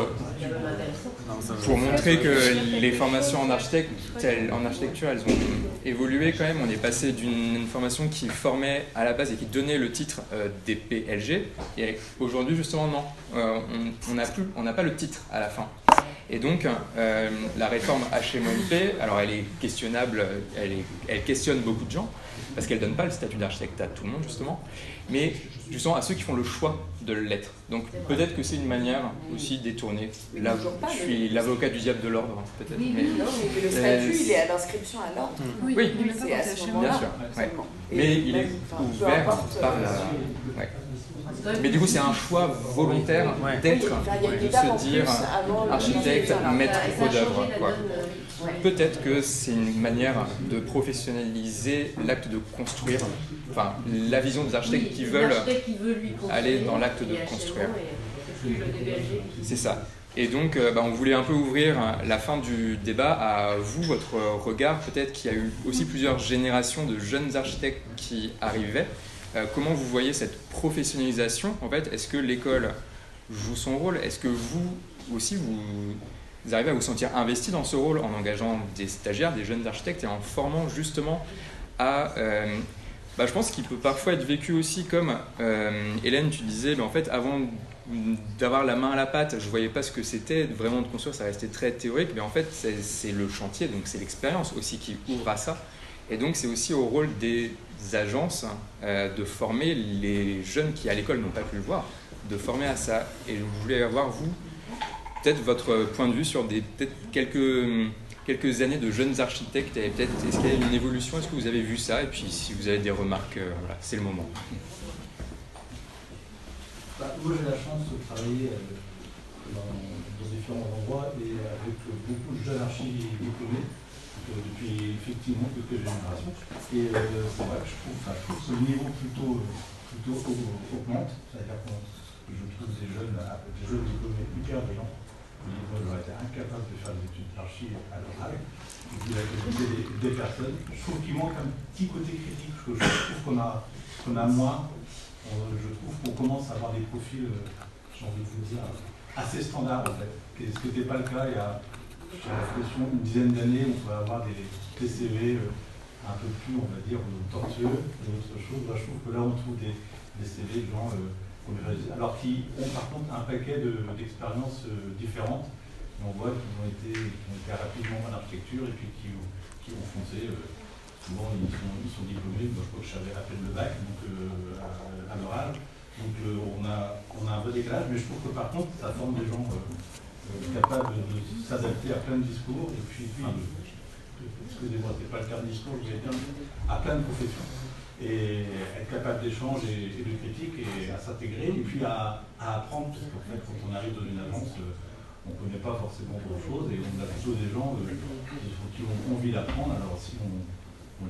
pour montrer que les formations en architecture, elles ont évolué quand même. On est passé d'une formation qui formait à la base et qui donnait le titre DPLG. Et aujourd'hui, justement, non. On n'a pas le titre à la fin. Et donc, la réforme HMONP, alors elle est questionnable, elle questionne beaucoup de gens, parce qu'elle ne donne pas le statut d'architecte à tout le monde, justement, mais justement à ceux qui font le choix de l'être. Donc peut-être que c'est une manière aussi détournée. Là, je suis l'avocat du diable de l'ordre, peut-être. Oui, mais le statut, il est à l'inscription à l'ordre. Oui, c'est à ce moment-là. bien sûr. Ouais. Mais il est ouvert par la... Ouais. Mais du coup, c'est un choix volontaire d'être, de se dire architecte, maître d'œuvre. Peut-être que c'est une manière de professionnaliser l'acte de construire, enfin la vision des architectes qui veulent aller dans l'acte de construire. C'est ça. Et donc, on voulait un peu ouvrir la fin du débat à vous, votre regard. Peut-être qu'il y a eu aussi plusieurs générations de jeunes architectes qui arrivaient. Comment vous voyez cette professionnalisation en fait? Est-ce que l'école joue son rôle? Est-ce que vous aussi, vous arrivez à vous sentir investi dans ce rôle en engageant des stagiaires, des jeunes architectes et en formant justement à... je pense qu'il peut parfois être vécu aussi comme... Hélène, tu disais, en fait, avant d'avoir la main à la pâte, je ne voyais pas ce que c'était vraiment de construire, ça restait très théorique, mais en fait, c'est le chantier, donc c'est l'expérience aussi qui ouvre à ça. Et donc, c'est aussi au rôle des agences de former les jeunes qui, à l'école, n'ont pas pu le voir, de former à ça. Et je voulais avoir, vous, peut-être votre point de vue sur peut-être quelques années de jeunes architectes. Et peut-être, est-ce qu'il y a une évolution? Est-ce que vous avez vu ça? Et puis, si vous avez des remarques, voilà, c'est le moment. Moi, j'ai la chance de travailler dans différents endroits et avec beaucoup de jeunes archi diplômés depuis effectivement quelques générations. Et c'est vrai que je trouve que le niveau plutôt augmente, c'est-à-dire que je trouve des jeunes diplômés hyper brillants. Moi, j'aurais été incapable de faire des études d'archi à l'oral. Et puis la qualité des personnes, je trouve qu'il manque un petit côté critique, parce que je trouve qu'on a moins. Je trouve qu'on commence à avoir des profils, j'ai envie de vous dire, assez standards en fait. Ce qui n'était pas le cas il y a, j'ai l'impression, une dizaine d'années, on pouvait avoir des CV un peu plus, on va dire, tortueux, d'autres choses. Moi, je trouve que là, on trouve des CV de gens alors qui ont par contre un paquet d'expériences différentes. Et on voit qu'ils ont été rapidement en architecture et puis qui ont foncé. Souvent, ils sont diplômés. Moi, je crois que j'avais à peine le bac, donc à l'oral. Donc, on a un vrai décalage, mais je trouve que par contre, ça forme des gens capables de s'adapter à plein de discours. Et puis excusez-moi, c'est pas le terme discours, je voulais dire, à plein de professions. Et être capable d'échange et de critique et à s'intégrer et puis à apprendre, parce qu'en fait quand on arrive dans une agence, on ne connaît pas forcément grand-chose et on a plutôt des gens qui ont envie d'apprendre. Alors si on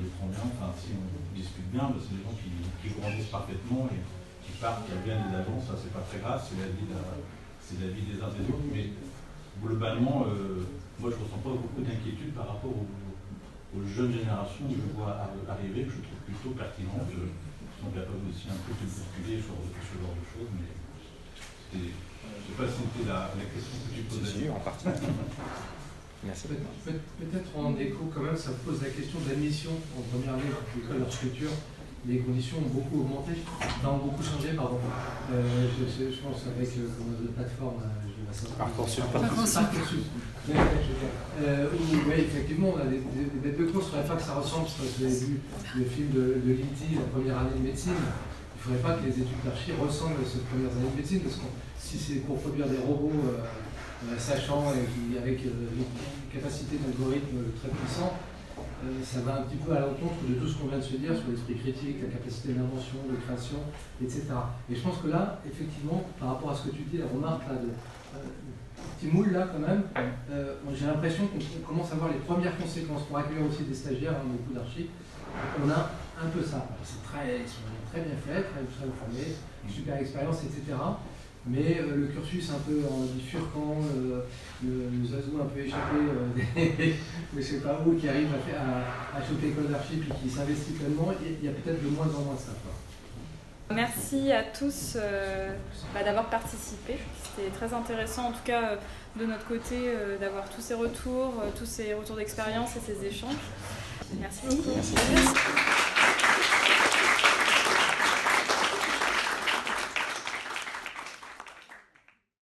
les prend bien, enfin si on discute bien, c'est des gens qui grandissent parfaitement et qui partent, qui reviennent des agences, ça c'est pas très grave, c'est la vie des uns des autres, mais globalement, moi je ne ressens pas beaucoup d'inquiétude par rapport aux jeunes générations que je vois arriver, que je trouve plutôt pertinentes, qui sont capables aussi un peu de bousculer ce genre de choses, mais je ne sais pas si c'était la question que tu posais. En partie. Merci. Peut-être en écho quand même, ça pose la question d'admission en première année de l'école d'architecture. Les conditions ont beaucoup augmenté, ont beaucoup changé, pardon. Je pense avec la plateforme, Parcoursup. Oui, effectivement, on a des bêtes de course. Il ne faudrait pas que ça ressemble, parce que vous avez vu le film de Linty, la première année de médecine. Il ne faudrait pas que les études d'archi ressemblent à cette première année de médecine, parce que si c'est pour produire des robots sachants et avec une capacité d'algorithme très puissant, ça va un petit peu à l'encontre de tout ce qu'on vient de se dire sur l'esprit critique, la capacité d'invention, de création, etc. Et je pense que là, effectivement, par rapport à ce que tu dis, la remarque là, petit moule là quand même, j'ai l'impression qu'on commence à voir les premières conséquences pour accueillir aussi des stagiaires, beaucoup d'archi. On a un peu ça. Ils sont très bien faits, très formés, super expérience, etc. Mais le cursus un peu en bifurquant, le zazou un peu échappé, je sais pas où, qui arrive à choper l'école d'archi puis qui s'investit pleinement, il y a peut-être de moins en moins ça. Merci à tous d'avoir participé. C'était très intéressant, en tout cas de notre côté, d'avoir tous ces retours d'expérience et ces échanges. Merci beaucoup. Merci.